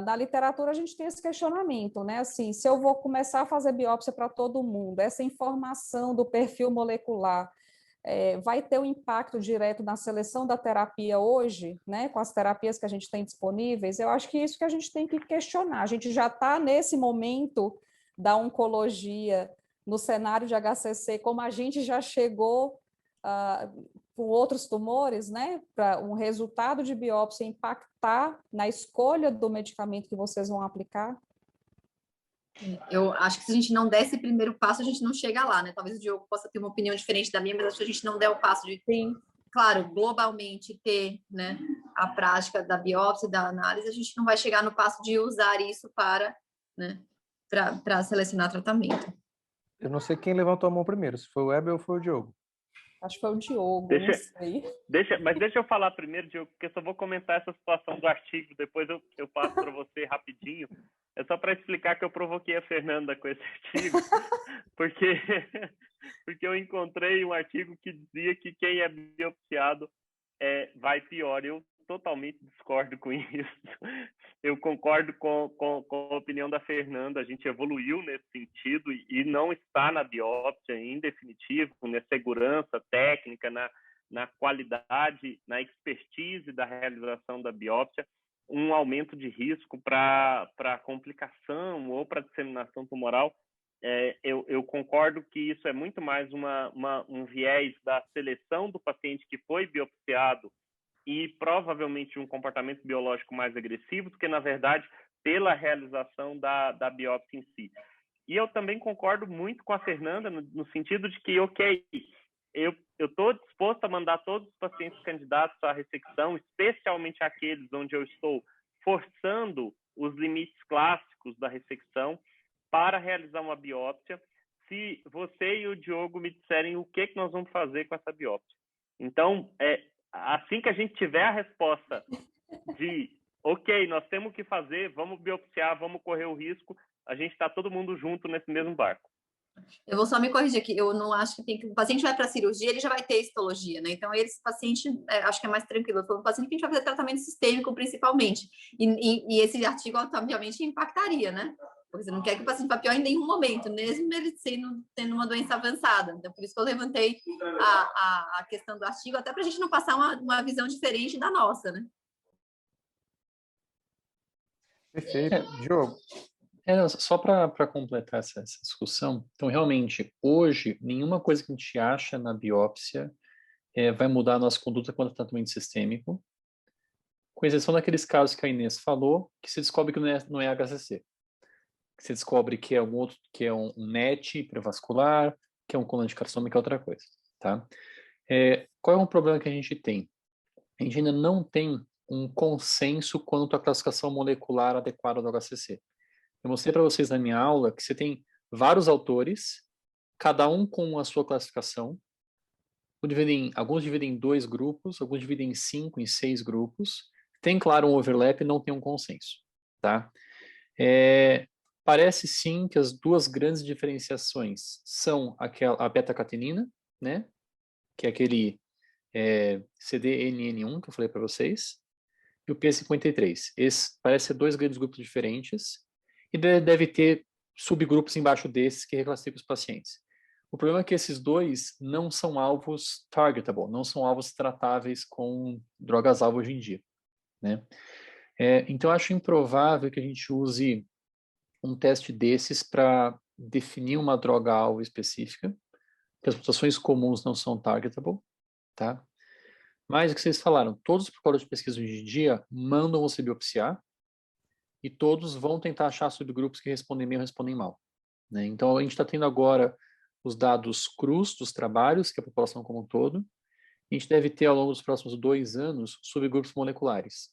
[SPEAKER 4] na literatura a gente tem esse questionamento, né? Assim, se eu vou começar a fazer biópsia para todo mundo, essa informação do perfil molecular vai ter um impacto direto na seleção da terapia hoje, né, com as terapias que a gente tem disponíveis? Eu acho que isso que a gente tem que questionar. A gente já está nesse momento da oncologia, no cenário de HCC, como a gente já chegou com outros tumores, né, para um resultado de biópsia impactar na escolha do medicamento que vocês vão aplicar?
[SPEAKER 5] Eu acho que se a gente não der esse primeiro passo, a gente não chega lá, né? Talvez o Diogo possa ter uma opinião diferente da minha, mas acho que a gente não der o passo de,
[SPEAKER 4] Sim,
[SPEAKER 5] claro, globalmente ter, né, a prática da biópsia, da análise, a gente não vai chegar no passo de usar isso para, né, para selecionar tratamento.
[SPEAKER 1] Eu não sei quem levantou a mão primeiro, se foi o Weber ou foi o Diogo.
[SPEAKER 4] acho que foi o Diogo, não sei.
[SPEAKER 3] Mas deixa eu falar primeiro, Diogo, porque eu só vou comentar essa situação do artigo, depois eu passo para você rapidinho. É só para explicar que eu provoquei a Fernanda com esse artigo, porque eu encontrei um artigo que dizia que quem é biopsiado vai pior. Eu totalmente discordo com isso. Eu concordo com a opinião da Fernanda. A gente evoluiu nesse sentido e não está na biópsia, em definitivo, na segurança técnica, na qualidade, na expertise da realização da biópsia. um aumento de risco para complicação ou para disseminação tumoral. Eu concordo que isso é muito mais um viés da seleção do paciente que foi biopsiado e provavelmente um comportamento biológico mais agressivo do que, na verdade, pela realização da biópsia em si. E eu também concordo muito com a Fernanda no sentido de que, ok, eu estou disposto a mandar todos os pacientes candidatos à ressecção, especialmente aqueles onde eu estou forçando os limites clássicos da ressecção, para realizar uma biópsia, se você e o Diogo me disserem o que nós vamos fazer com essa biópsia. Então, assim que a gente tiver a resposta de, ok, nós temos que fazer, vamos biopsiar, vamos correr o risco, a gente está todo mundo junto nesse mesmo barco.
[SPEAKER 5] Eu vou só me corrigir aqui, eu não acho que tem que... O paciente vai para a cirurgia, ele já vai ter histologia, né? Então, esse paciente, acho que é mais tranquilo. Eu estou falando do paciente que a gente vai fazer tratamento sistêmico, principalmente. E esse artigo, obviamente, impactaria, né? Porque você não quer que o paciente vá pior em nenhum momento, mesmo ele tendo uma doença avançada. Então, por isso que eu levantei a questão do artigo, até para a gente não passar uma visão diferente da nossa, né?
[SPEAKER 1] Perfeito. Diogo.
[SPEAKER 2] Só para completar essa discussão, então, realmente, hoje, nenhuma coisa que a gente acha na biópsia vai mudar a nossa conduta quanto ao tratamento sistêmico, com exceção daqueles casos que a Inês falou, que se descobre que não é HCC. Que se descobre que é que é um NET prevascular, que é um colangiocarcinoma, que é outra coisa, tá? Qual é o problema que a gente tem? A gente ainda não tem um consenso quanto à classificação molecular adequada do HCC. Eu mostrei para vocês na minha aula que você tem vários autores, cada um com a sua classificação. Alguns dividem em 2 grupos, alguns dividem em 5, em 6 grupos. Tem, claro, um overlap e não tem um consenso, tá? Parece, sim, que as 2 grandes diferenciações são a beta-catenina, né? Que é aquele CDNN1 que eu falei para vocês, e o P53. Esse parece ser 2 grandes grupos diferentes, e deve ter subgrupos embaixo desses que reclassificam os pacientes. O problema é que esses 2 não são alvos targetable, não são alvos tratáveis com drogas-alvo hoje em dia, né? Então, eu acho improvável que a gente use um teste desses para definir uma droga-alvo específica, porque as mutações comuns não são targetable, tá? Mas o que vocês falaram, todos os protocolos de pesquisa hoje em dia mandam você biopsiar, e todos vão tentar achar subgrupos que respondem bem ou respondem mal, né? Então, a gente está tendo agora os dados crus dos trabalhos, que é a população como um todo. A gente deve ter, ao longo dos próximos 2 anos, subgrupos moleculares.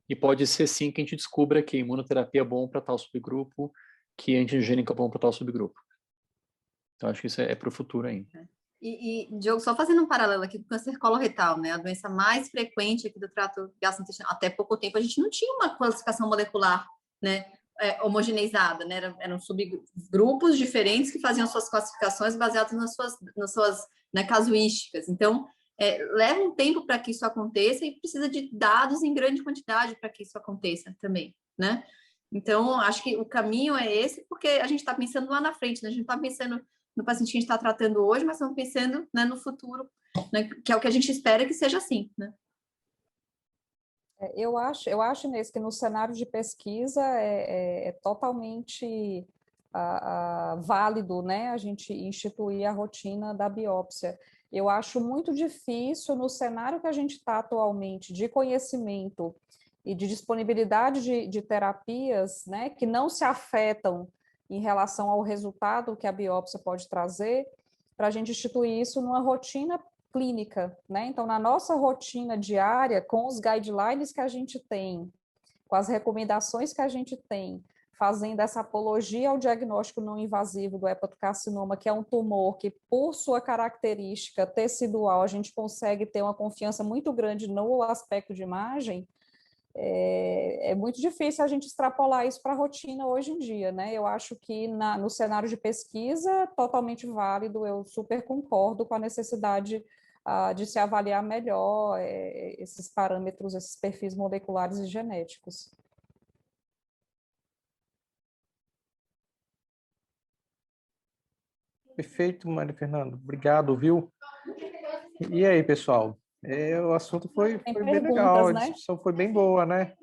[SPEAKER 2] E pode ser, sim, que a gente descubra que a imunoterapia é bom para tal subgrupo, que a antigênica é bom para tal subgrupo. Então, acho que isso é para o futuro ainda.
[SPEAKER 5] Diogo, só fazendo um paralelo aqui com o câncer coloretal, né? A doença mais frequente aqui do trato gastrointestinal. Até pouco tempo, a gente não tinha uma classificação molecular, né, homogeneizada, né? Eram subgrupos diferentes que faziam suas classificações baseadas nas suas né, casuísticas. Então, leva um tempo para que isso aconteça e precisa de dados em grande quantidade para que isso aconteça também, né? Então, acho que o caminho é esse, porque a gente está pensando lá na frente, né? A gente não está pensando no paciente que a gente está tratando hoje, mas estamos pensando, né, no futuro, né, que é o que a gente espera que seja assim, né?
[SPEAKER 4] Eu acho, Inês, que no cenário de pesquisa é totalmente válido, né, a gente instituir a rotina da biópsia. Eu acho muito difícil, no cenário que a gente está atualmente, de conhecimento e de disponibilidade de terapias, né, que não se afetam em relação ao resultado que a biópsia pode trazer, para a gente instituir isso numa rotina clínica, né? Então, na nossa rotina diária, com os guidelines que a gente tem, com as recomendações que a gente tem, fazendo essa apologia ao diagnóstico não invasivo do hepatocarcinoma, que é um tumor que, por sua característica tecidual, a gente consegue ter uma confiança muito grande no aspecto de imagem, é muito difícil a gente extrapolar isso para a rotina hoje em dia, né? Eu acho que no cenário de pesquisa, totalmente válido, eu super concordo com a necessidade de se avaliar melhor esses parâmetros, esses perfis moleculares e genéticos.
[SPEAKER 1] Perfeito, Maria Fernanda. Obrigado, viu? E aí, pessoal? O assunto foi bem legal, a discussão foi bem boa, né?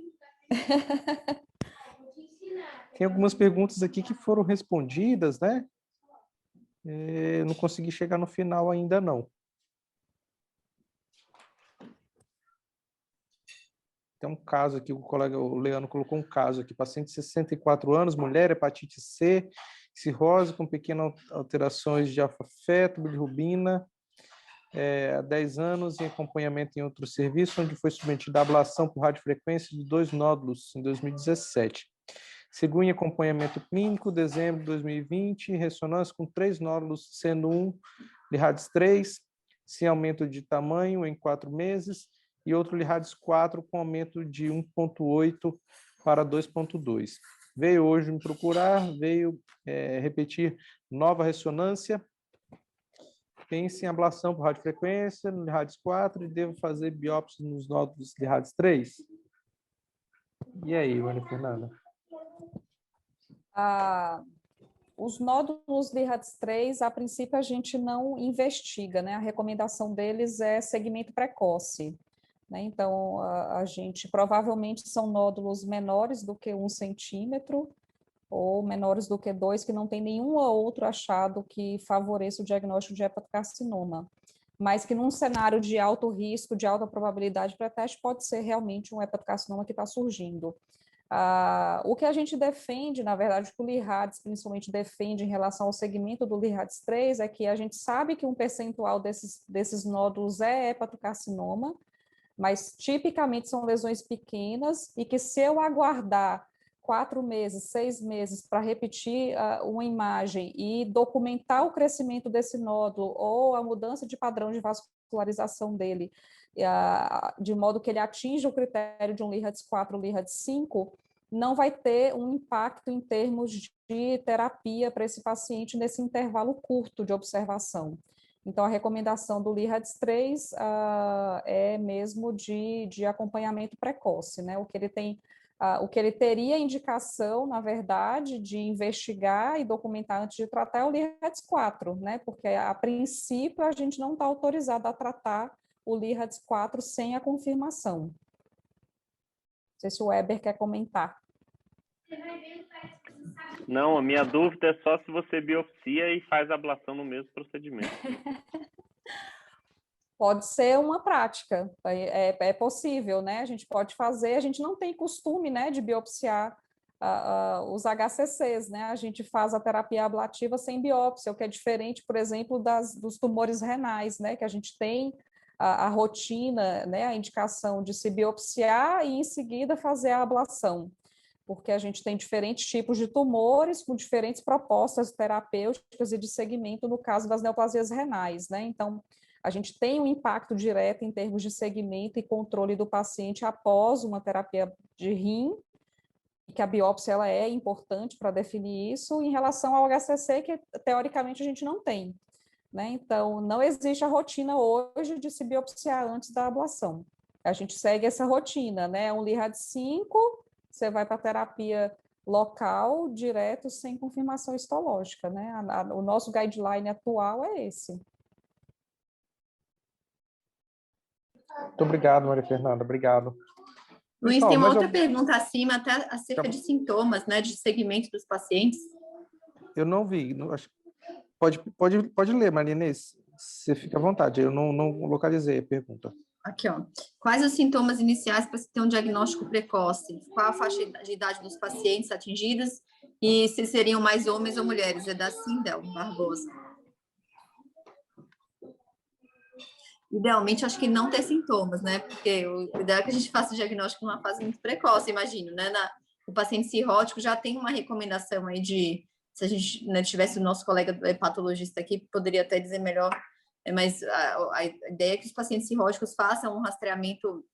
[SPEAKER 1] Tem algumas perguntas aqui que foram respondidas, né? Eu não consegui chegar no final ainda, não. Tem um caso aqui, o Leandro colocou um caso aqui, paciente de 64 anos, mulher, hepatite C, cirrose com pequenas alterações de alfa-feto, bilirrubina, há 10 anos em acompanhamento em outro serviço, onde foi submetida à ablação por radiofrequência de 2 nódulos em 2017. Segundo em acompanhamento clínico, dezembro de 2020, ressonância com 3 nódulos, sendo um Lirades 3, sem aumento de tamanho em 4 meses, e outro Lirades 4 com aumento de 1,8 para 2,2. Veio hoje me procurar, veio repetir nova ressonância, pense em ablação por radiofrequência no Lirades 4 e devo fazer biópsia nos nódulos Lirades 3? E aí, Maria Fernanda?
[SPEAKER 4] Os nódulos Lirades 3, a princípio, a gente não investiga, né? A recomendação deles é segmento precoce. Né? Então, a gente provavelmente são nódulos menores do que 1 centímetro ou menores do que 2, que não tem nenhum outro achado que favoreça o diagnóstico de hepatocarcinoma, mas que num cenário de alto risco, de alta probabilidade para teste, pode ser realmente um hepatocarcinoma que está surgindo. O que a gente defende, na verdade, o que o Lirades principalmente defende em relação ao segmento do Lirades 3, é que a gente sabe que um percentual desses nódulos é hepatocarcinoma, mas tipicamente são lesões pequenas e que se eu aguardar 4 meses, 6 meses para repetir uma imagem e documentar o crescimento desse nódulo ou a mudança de padrão de vascularização dele, de modo que ele atinja o critério de um Lirades 4 ou Lirades 5, não vai ter um impacto em termos de terapia para esse paciente nesse intervalo curto de observação. Então, a recomendação do Lirades 3 é mesmo de acompanhamento precoce, né? O que ele teria indicação, na verdade, de investigar e documentar antes de tratar é o Lirades 4, né? Porque, a princípio, a gente não está autorizado a tratar o Lirades 4 sem a confirmação. Não sei se o Weber quer comentar.
[SPEAKER 3] Não, a minha dúvida é só se você biopsia e faz a ablação no mesmo procedimento.
[SPEAKER 4] Pode ser uma prática, é possível, né? A gente pode fazer, a gente não tem costume, né, de biopsiar os HCCs, né? A gente faz a terapia ablativa sem biópsia, o que é diferente, por exemplo, dos tumores renais, né? Que a gente tem a rotina, né, a indicação de se biopsiar e, em seguida, fazer a ablação, porque a gente tem diferentes tipos de tumores com diferentes propostas terapêuticas e de segmento no caso das neoplasias renais, né? Então, a gente tem um impacto direto em termos de segmento e controle do paciente após uma terapia de rim, que a biópsia ela é importante para definir isso, em relação ao HCC, que teoricamente a gente não tem, né? Então, não existe a rotina hoje de se biopsiar antes da ablação. A gente segue essa rotina, né? Um Lirades 5, você vai para a terapia local, direto, sem confirmação histológica, né? O nosso guideline atual é esse.
[SPEAKER 1] Muito obrigado, Maria Fernanda. Obrigado.
[SPEAKER 5] Luiz, pessoal, tem uma outra pergunta acima, até acerca de sintomas, né? De segmento dos pacientes.
[SPEAKER 1] Eu não vi. Pode ler, Maria Inês. Você fica à vontade. Eu não localizei a pergunta.
[SPEAKER 5] Aqui, ó. Quais os sintomas iniciais para se ter um diagnóstico precoce? Qual a faixa de idade dos pacientes atingidos? E se seriam mais homens ou mulheres? É da Sindel Barbosa. Idealmente, acho que não ter sintomas, né? Porque o ideal é que a gente faça o diagnóstico numa fase muito precoce, imagino, né? O paciente cirrótico já tem uma recomendação aí de... Se a gente, né, tivesse o nosso colega hepatologista aqui, poderia até dizer melhor, mas a ideia é que os pacientes cirróticos façam um rastreamento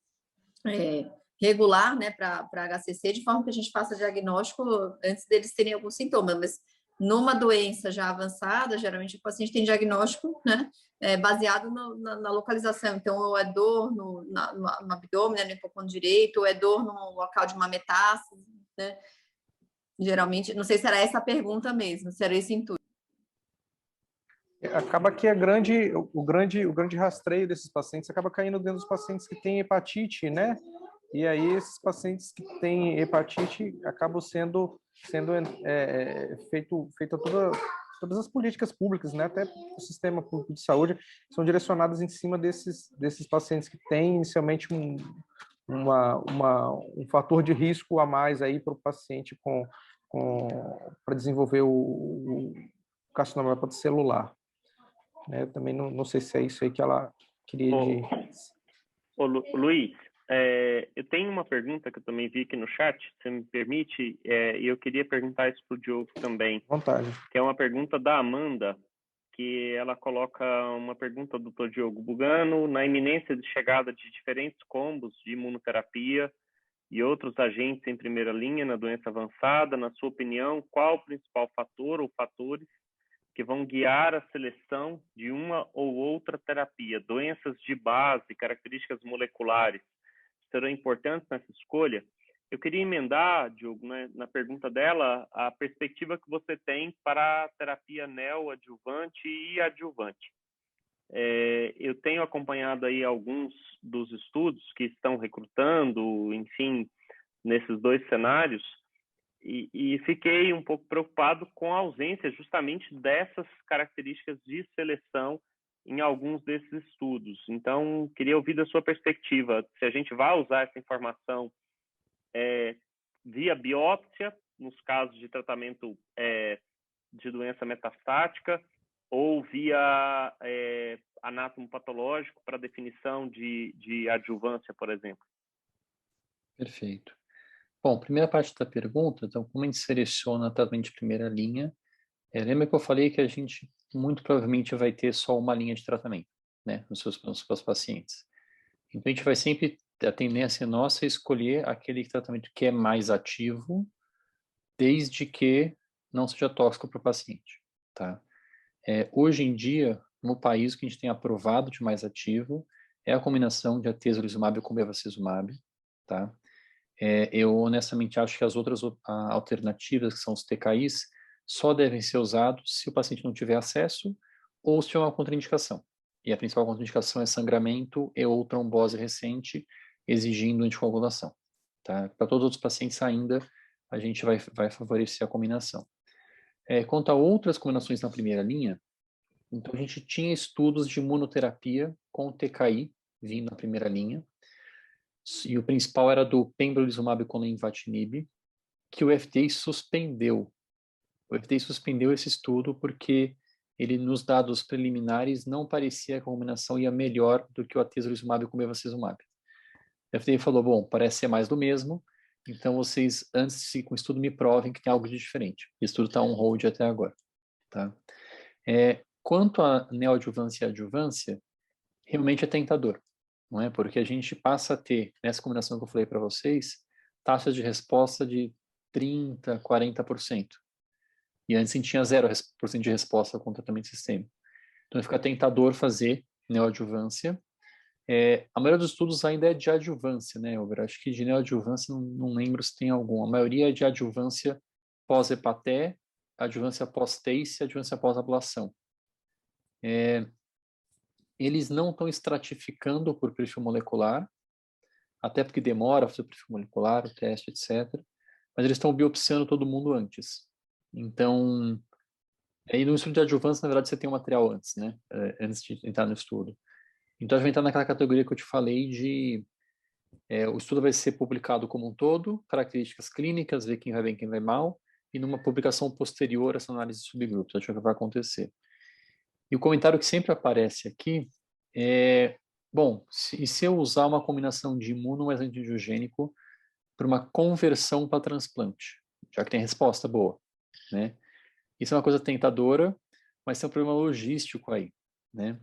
[SPEAKER 5] regular, né, para HCC, de forma que a gente faça diagnóstico antes deles terem algum sintoma, mas numa doença já avançada, geralmente o paciente tem diagnóstico, né, baseado na localização, então ou é dor no abdômen, né, no hipocôndrio direito, ou é dor no local de uma metástase, né, geralmente, não sei se era essa a pergunta mesmo, se era esse intuito.
[SPEAKER 1] Acaba que o grande rastreio desses pacientes acaba caindo dentro dos pacientes que têm hepatite, né? e aí esses pacientes que têm hepatite acabam sendo feita todas as políticas públicas, né, até o sistema público de saúde, são direcionadas em cima desses pacientes que têm inicialmente um fator de risco a mais aí para o paciente para desenvolver o carcinoma hepatocelular. Eu também não sei se é isso aí que ela queria
[SPEAKER 3] Luiz, eu tenho uma pergunta que eu também vi aqui no chat, se você me permite, e eu queria perguntar isso para o Diogo também.
[SPEAKER 1] Vontade.
[SPEAKER 3] Que é uma pergunta da Amanda, que ela coloca uma pergunta do Dr. Diogo Bugano: na iminência de chegada de diferentes combos de imunoterapia e outros agentes em primeira linha na doença avançada, na sua opinião, qual o principal fator ou fatores que vão guiar a seleção de uma ou outra terapia? Doenças de base, características moleculares serão importantes nessa escolha? Eu queria emendar, Diogo, né, na pergunta dela, a perspectiva que você tem para a terapia neoadjuvante e adjuvante. Eu tenho acompanhado aí alguns dos estudos que estão recrutando, enfim, nesses dois cenários, e fiquei um pouco preocupado com a ausência justamente dessas características de seleção em alguns desses estudos. Então, queria ouvir da sua perspectiva, se a gente vai usar essa informação via biópsia, nos casos de tratamento de doença metastática, ou via anátomo patológico para definição de adjuvância, por exemplo.
[SPEAKER 2] Perfeito. Bom, primeira parte da pergunta, então, como a gente seleciona tratamento de primeira linha? Lembra que eu falei que a gente muito provavelmente vai ter só uma linha de tratamento, né, nos seus pacientes. Então, a gente vai sempre, a tendência nossa é escolher aquele tratamento que é mais ativo, desde que não seja tóxico para o paciente, tá? Hoje em dia, no país, o que a gente tem aprovado de mais ativo é a combinação de atezolizumab com bevacizumab, tá? Eu honestamente acho que as outras alternativas, que são os TKIs, só devem ser usados se o paciente não tiver acesso ou se tiver uma contraindicação. E a principal contraindicação é sangramento e ou trombose recente, exigindo anticoagulação. Tá? Para todos os outros pacientes ainda, a gente vai favorecer a combinação. Quanto a outras combinações na primeira linha, então a gente tinha estudos de imunoterapia com TKI vindo na primeira linha, e o principal era do pembrolizumab com lenvatinib, que o FDA suspendeu. O FDA suspendeu esse estudo porque ele, nos dados preliminares, não parecia que a combinação ia melhor do que o atezolizumab com bevacizumab. O FDA falou, bom, parece ser mais do mesmo, então vocês, antes de ir com o estudo, me provem que tem algo de diferente. O estudo está on hold até agora. Tá? Quanto a neoadjuvância e adjuvância, realmente é tentador, não é? Porque a gente passa a ter, nessa combinação que eu falei para vocês, taxas de resposta de 30%, 40%. E antes a gente tinha 0% de resposta com o tratamento sistêmico. Então fica tentador fazer neoadjuvância. A maioria dos estudos ainda é de adjuvância, né, Elber? Acho que de neoadjuvância não lembro se tem algum. A maioria é de adjuvância pós-hepaté, adjuvância pós-TACE e adjuvância pós-ablação. Eles não estão estratificando por perfil molecular, até porque demora a fazer o perfil molecular, o teste, etc. Mas eles estão biopsiando todo mundo antes. Então, aí no estudo de adjuvância, na verdade, você tem o material antes, né? Antes de entrar no estudo. Então, a gente vai entrar naquela categoria que eu te falei de... o estudo vai ser publicado como um todo, características clínicas, ver quem vai bem, quem vai mal, e numa publicação posterior, essa análise de subgrupos. Acho que vai acontecer. E o comentário que sempre aparece aqui é... Bom, se eu usar uma combinação de imuno mais antiangiogênico para uma conversão para transplante, já que tem resposta boa, né? Isso é uma coisa tentadora, mas tem um problema logístico aí, né?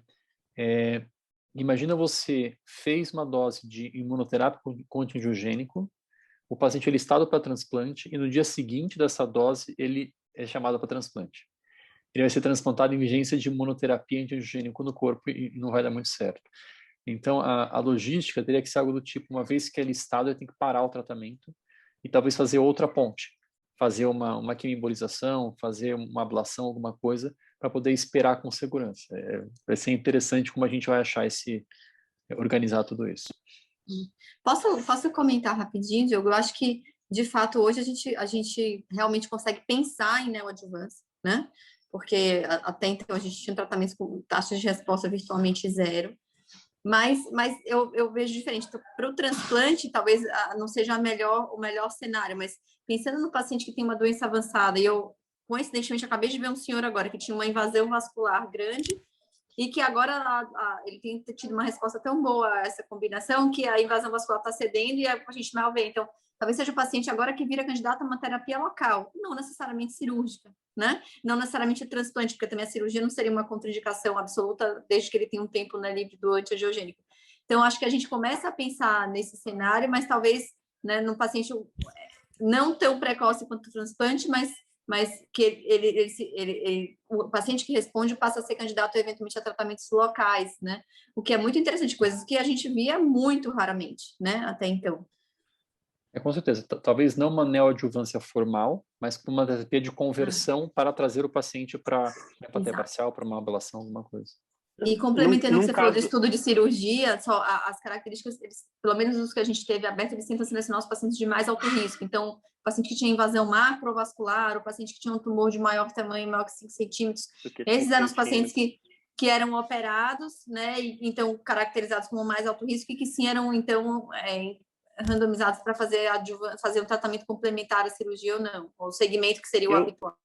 [SPEAKER 2] Imagina você fez uma dose de imunoterápico com antiangiogênico, o paciente é listado para transplante e no dia seguinte dessa dose ele é chamado para transplante. Ele vai ser transplantado em vigência de imunoterapia antiangiogênico no corpo e não vai dar muito certo. Então, a logística teria que ser algo do tipo, uma vez que é listado, ele tem que parar o tratamento e talvez fazer outra ponte. Fazer uma quimioembolização, fazer uma ablação, alguma coisa, para poder esperar com segurança. Vai ser interessante como a gente vai achar organizar tudo isso.
[SPEAKER 5] Posso comentar rapidinho, Diogo? Eu acho que, de fato, hoje a gente realmente consegue pensar em neoadjuvância, né? Porque até então a gente tinha tratamentos com taxas de resposta virtualmente zero. Mas eu vejo diferente. Então, para o transplante, talvez não seja o melhor cenário, mas pensando no paciente que tem uma doença avançada, e eu, coincidentemente, acabei de ver um senhor agora que tinha uma invasão vascular grande, e que agora ele tem tido uma resposta tão boa a essa combinação que a invasão vascular está cedendo e a gente mal vê. Então, talvez seja o paciente agora que vira candidato a uma terapia local, não necessariamente cirúrgica, né? Não necessariamente o transplante, porque também a cirurgia não seria uma contraindicação absoluta desde que ele tenha um tempo, né, livre do antiangiogênico. Então, acho que a gente começa a pensar nesse cenário, mas talvez, né, num paciente não tão precoce quanto o transplante, mas que o paciente que responde passa a ser candidato eventualmente a tratamentos locais, né? O que é muito interessante, coisas que a gente via muito raramente, né? Até então.
[SPEAKER 2] Com certeza. Talvez não uma neoadjuvância formal, mas para uma terapia de conversão para trazer o paciente para terapia parcial, para uma ablação, alguma coisa.
[SPEAKER 5] E complementando o que você falou do estudo de cirurgia, só as características, pelo menos os que a gente teve aberto, eles tentam selecionar os pacientes de mais alto risco. Então, o paciente que tinha invasão macrovascular, o paciente que tinha um tumor de maior tamanho, maior que 5 centímetros, esses eram os pacientes que eram operados, né? E, então, caracterizados como mais alto risco e que sim eram, então, randomizados para fazer um tratamento complementar à cirurgia ou não, ou o segmento que seria o habitual.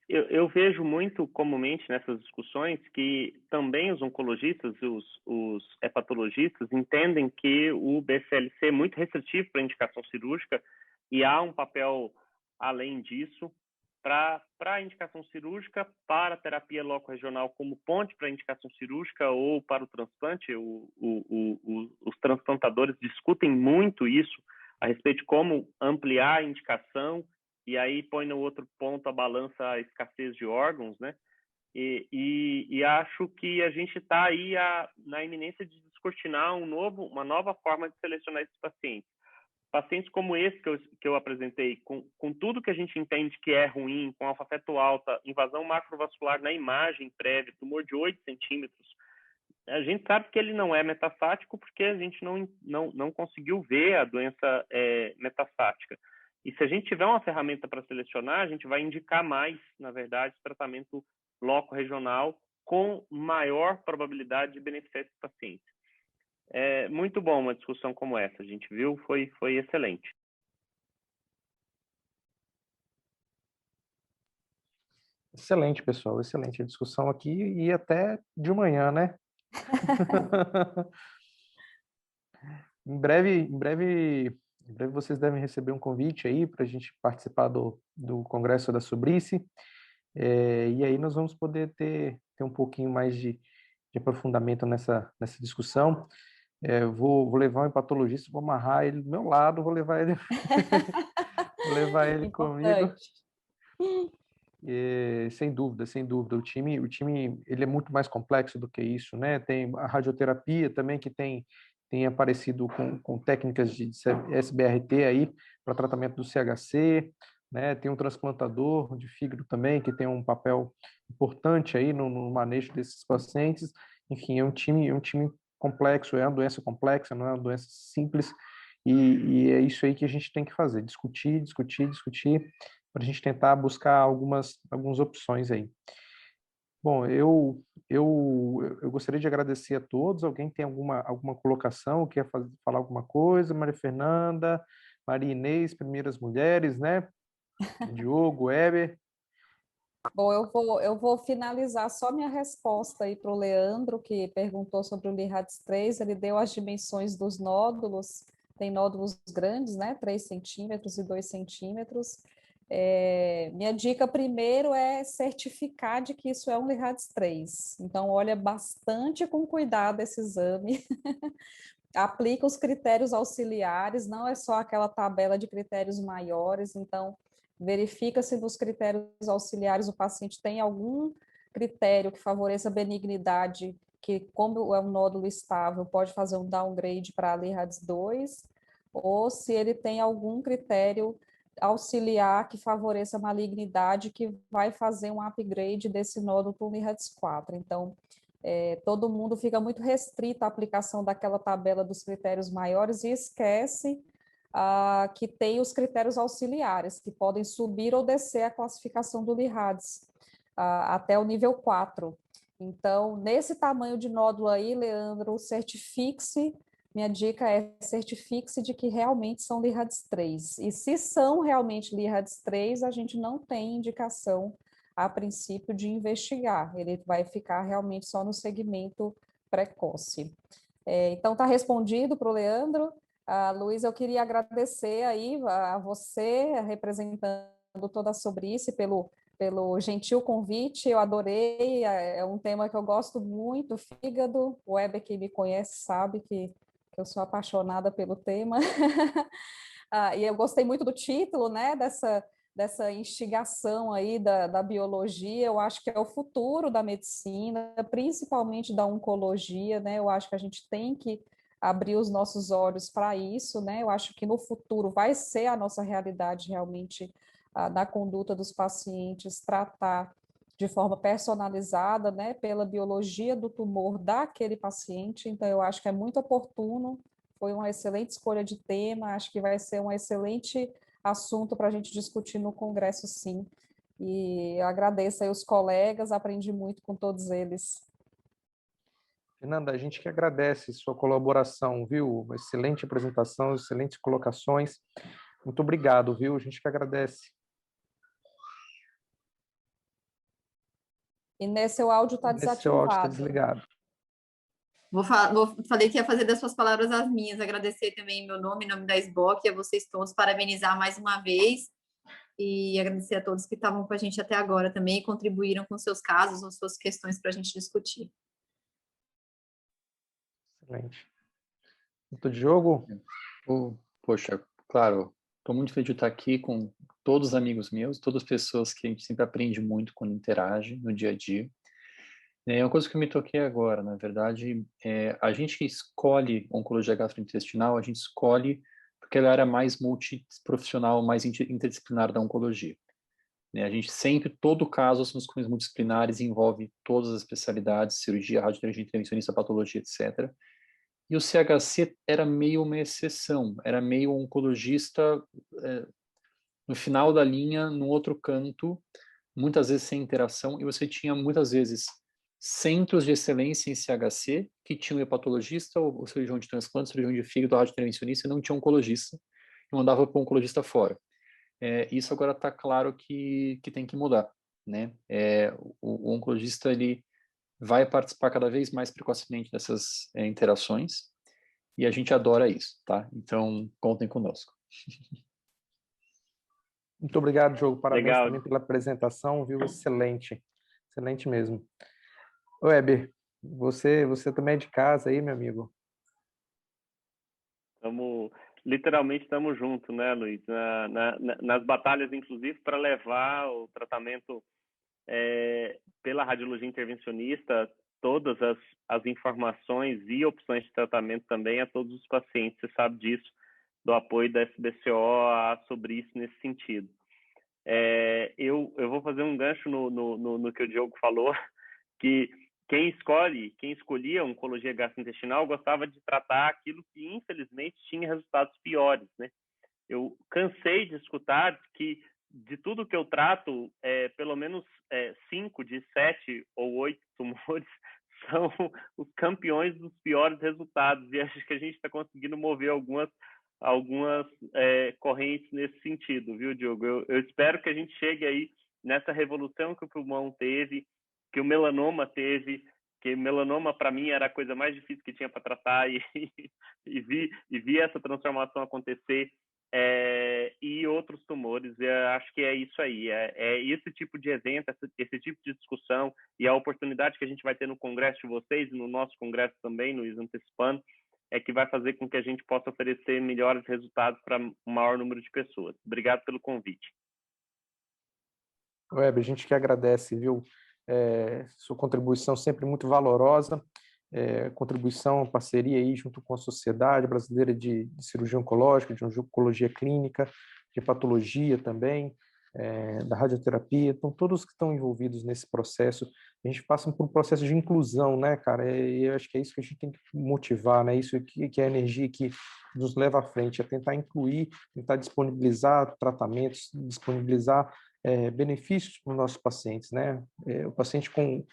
[SPEAKER 3] Eu vejo muito comumente nessas discussões que também os oncologistas, os hepatologistas, entendem que o BCLC é muito restritivo para indicação cirúrgica e há um papel, além disso, para a indicação cirúrgica, para a terapia loco-regional como ponte para a indicação cirúrgica ou para o transplante. Os transplantadores discutem muito isso a respeito de como ampliar a indicação, e aí põe no outro ponto a balança a escassez de órgãos, né? E acho que a gente está aí na iminência de descortinar uma nova forma de selecionar esses pacientes. Pacientes como esse que eu apresentei, com tudo que a gente entende que é ruim, com alfa-feto alta, invasão macrovascular na imagem prévia, tumor de 8 centímetros, a gente sabe que ele não é metastático porque a gente não conseguiu ver a doença metastática. E se a gente tiver uma ferramenta para selecionar, a gente vai indicar mais, na verdade, tratamento loco-regional com maior probabilidade de beneficiar esses pacientes. É muito bom uma discussão como essa, a gente viu, foi excelente.
[SPEAKER 1] Excelente, pessoal, excelente a discussão aqui e até de manhã, né? Em breve vocês devem receber um convite aí para a gente participar do Congresso da Sobrice, e aí nós vamos poder ter um pouquinho mais de aprofundamento nessa discussão. Vou levar um hepatologista, vou amarrar ele do meu lado, vou levar ele, comigo. Sem dúvida, o time ele é muito mais complexo do que isso, né? Tem a radioterapia também que tem aparecido com técnicas de SBRT aí para tratamento do CHC, né? Tem um transplantador de fígado também que tem um papel importante aí no manejo desses pacientes. Enfim, é um time complexo, é uma doença complexa, não é uma doença simples, e é isso aí que a gente tem que fazer, discutir, para a gente tentar buscar algumas opções aí. Bom, eu gostaria de agradecer a todos. Alguém tem alguma colocação, quer falar alguma coisa? Maria Fernanda, Maria Inês, primeiras mulheres, né? Diogo, Weber.
[SPEAKER 4] Bom, eu vou finalizar só minha resposta aí para o Leandro, que perguntou sobre o LIRADS-3. Ele deu as dimensões dos nódulos. Tem nódulos grandes, né? 3 centímetros e 2 centímetros. Minha dica primeiro é certificar de que isso é um LIRADS-3. Então, olha bastante com cuidado esse exame. Aplica os critérios auxiliares, não é só aquela tabela de critérios maiores. Então, verifica se nos critérios auxiliares o paciente tem algum critério que favoreça a benignidade, que como é um nódulo estável, pode fazer um downgrade para LIRADS-2, ou se ele tem algum critério auxiliar que favoreça a malignidade, que vai fazer um upgrade desse nódulo para o LIRADS-4. Então, todo mundo fica muito restrito à aplicação daquela tabela dos critérios maiores e esquece que tem os critérios auxiliares, que podem subir ou descer a classificação do LIHADS até o nível 4. Então, nesse tamanho de nódulo aí, Leandro, certifique-se, minha dica é certifique-se de que realmente são LIHADS 3. E se são realmente LIHADS 3, a gente não tem indicação, a princípio, de investigar. Ele vai ficar realmente só no segmento precoce. Então, está respondido para o Leandro. Luiz, eu queria agradecer aí a você, representando toda a Sobrice, pelo gentil convite. Eu adorei, é um tema que eu gosto muito, fígado. O Weber, que me conhece, sabe que eu sou apaixonada pelo tema. E eu gostei muito do título, né, dessa instigação aí da biologia. Eu acho que é o futuro da medicina, principalmente da oncologia, né? Eu acho que a gente tem que abrir os nossos olhos para isso, né? Eu acho que no futuro vai ser a nossa realidade realmente na conduta dos pacientes, tratar de forma personalizada, né, pela biologia do tumor daquele paciente. Então, eu acho que é muito oportuno, foi uma excelente escolha de tema, acho que vai ser um excelente assunto para a gente discutir no congresso, sim. E eu agradeço aí os colegas, aprendi muito com todos eles.
[SPEAKER 1] Fernanda, a gente que agradece sua colaboração, viu? Uma excelente apresentação, excelentes colocações. Muito obrigado, viu? A gente que agradece.
[SPEAKER 4] Inês, seu áudio está desativado.
[SPEAKER 1] Seu áudio está desligado.
[SPEAKER 5] Falei que ia fazer das suas palavras as minhas, agradecer também em meu nome, em nome da SBOC, e a vocês todos, parabenizar mais uma vez e agradecer a todos que estavam com a gente até agora também e contribuíram com seus casos ou suas questões para a gente discutir.
[SPEAKER 1] Excelente. Doutor Diogo?
[SPEAKER 2] Poxa, claro, estou muito feliz de estar aqui com todos os amigos meus, todas as pessoas que a gente sempre aprende muito quando interage no dia a dia. É uma coisa que eu me toquei agora, na verdade, a gente escolhe oncologia gastrointestinal, a gente escolhe porque ela era mais multiprofissional, mais interdisciplinar da oncologia. A gente sempre, todo caso, são escolhas multidisciplinares, envolve todas as especialidades, cirurgia, radiologia, intervencionista, patologia, etc. E o CHC era meio uma exceção, era meio um oncologista no final da linha, no outro canto, muitas vezes sem interação, e você tinha muitas vezes centros de excelência em CHC que tinham hepatologista, ou cirurgião de transplante, cirurgião de fígado, radiointervencionista, e não tinha oncologista, e mandava para o oncologista fora. Isso agora está claro que tem que mudar, né? O oncologista ele vai participar cada vez mais precocemente dessas interações, e a gente adora isso, tá? Então, contem conosco.
[SPEAKER 1] Muito obrigado, Diogo. Parabéns
[SPEAKER 3] Legal.
[SPEAKER 1] Também pela apresentação, viu? Excelente. Excelente mesmo. Weber, você também é de casa aí, meu amigo?
[SPEAKER 3] Literalmente estamos juntos, né, Luiz? Nas batalhas, inclusive, para levar o tratamento pela radiologia intervencionista, todas as informações e opções de tratamento também a todos os pacientes. Você sabe disso, do apoio da SBCO sobre isso nesse sentido. Eu vou fazer um gancho no que o Diogo falou, que quem escolhia oncologia gastrointestinal gostava de tratar aquilo que, infelizmente, tinha resultados piores, né? Eu cansei de escutar que, de tudo que eu trato, pelo menos 5 de 7 ou 8 tumores são os campeões dos piores resultados. E acho que a gente está conseguindo mover algumas correntes nesse sentido, viu, Diogo? Eu espero que a gente chegue aí nessa revolução que o pulmão teve, que o melanoma teve, que melanoma para mim era a coisa mais difícil que tinha para tratar e vi essa transformação acontecer, e outros tumores. Eu acho que é isso aí, esse tipo de evento, esse tipo de discussão e a oportunidade que a gente vai ter no congresso de vocês e no nosso congresso também, Luiz, antecipando, que vai fazer com que a gente possa oferecer melhores resultados para um maior número de pessoas. Obrigado pelo convite.
[SPEAKER 1] Weber, a gente que agradece, viu? Sua contribuição sempre muito valorosa, contribuição, parceria aí junto com a Sociedade Brasileira de Cirurgia Oncológica, de Oncologia Clínica, de Hepatologia também, da radioterapia, então todos que estão envolvidos nesse processo, a gente passa por um processo de inclusão, né, cara? E eu acho que é isso que a gente tem que motivar, né? Isso que é a energia que nos leva à frente, é tentar incluir, tentar disponibilizar tratamentos, disponibilizar benefícios para os nossos pacientes, né? O paciente com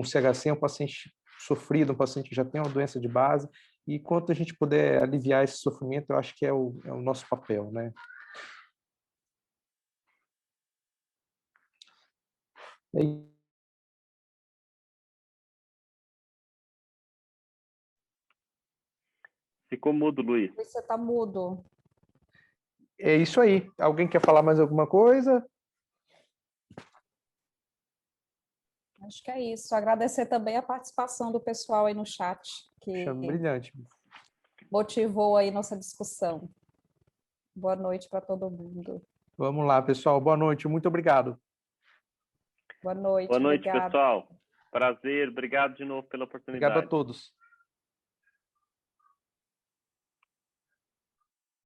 [SPEAKER 1] CHC é um paciente sofrido, um paciente que já tem uma doença de base, e quanto a gente puder aliviar esse sofrimento, eu acho que é o nosso papel, né?
[SPEAKER 3] Ficou mudo, Luiz.
[SPEAKER 4] Você está mudo.
[SPEAKER 1] É isso aí. Alguém quer falar mais alguma coisa?
[SPEAKER 4] Acho que é isso. Agradecer também a participação do pessoal aí no chat, que
[SPEAKER 1] Brilhante.
[SPEAKER 4] motivou aí nossa discussão. Boa noite para todo mundo.
[SPEAKER 1] Vamos lá, pessoal. Boa noite. Muito obrigado.
[SPEAKER 4] Boa noite.
[SPEAKER 3] Boa noite,
[SPEAKER 4] obrigado.
[SPEAKER 3] pessoal. Prazer. Obrigado de novo pela oportunidade.
[SPEAKER 1] Obrigado a todos.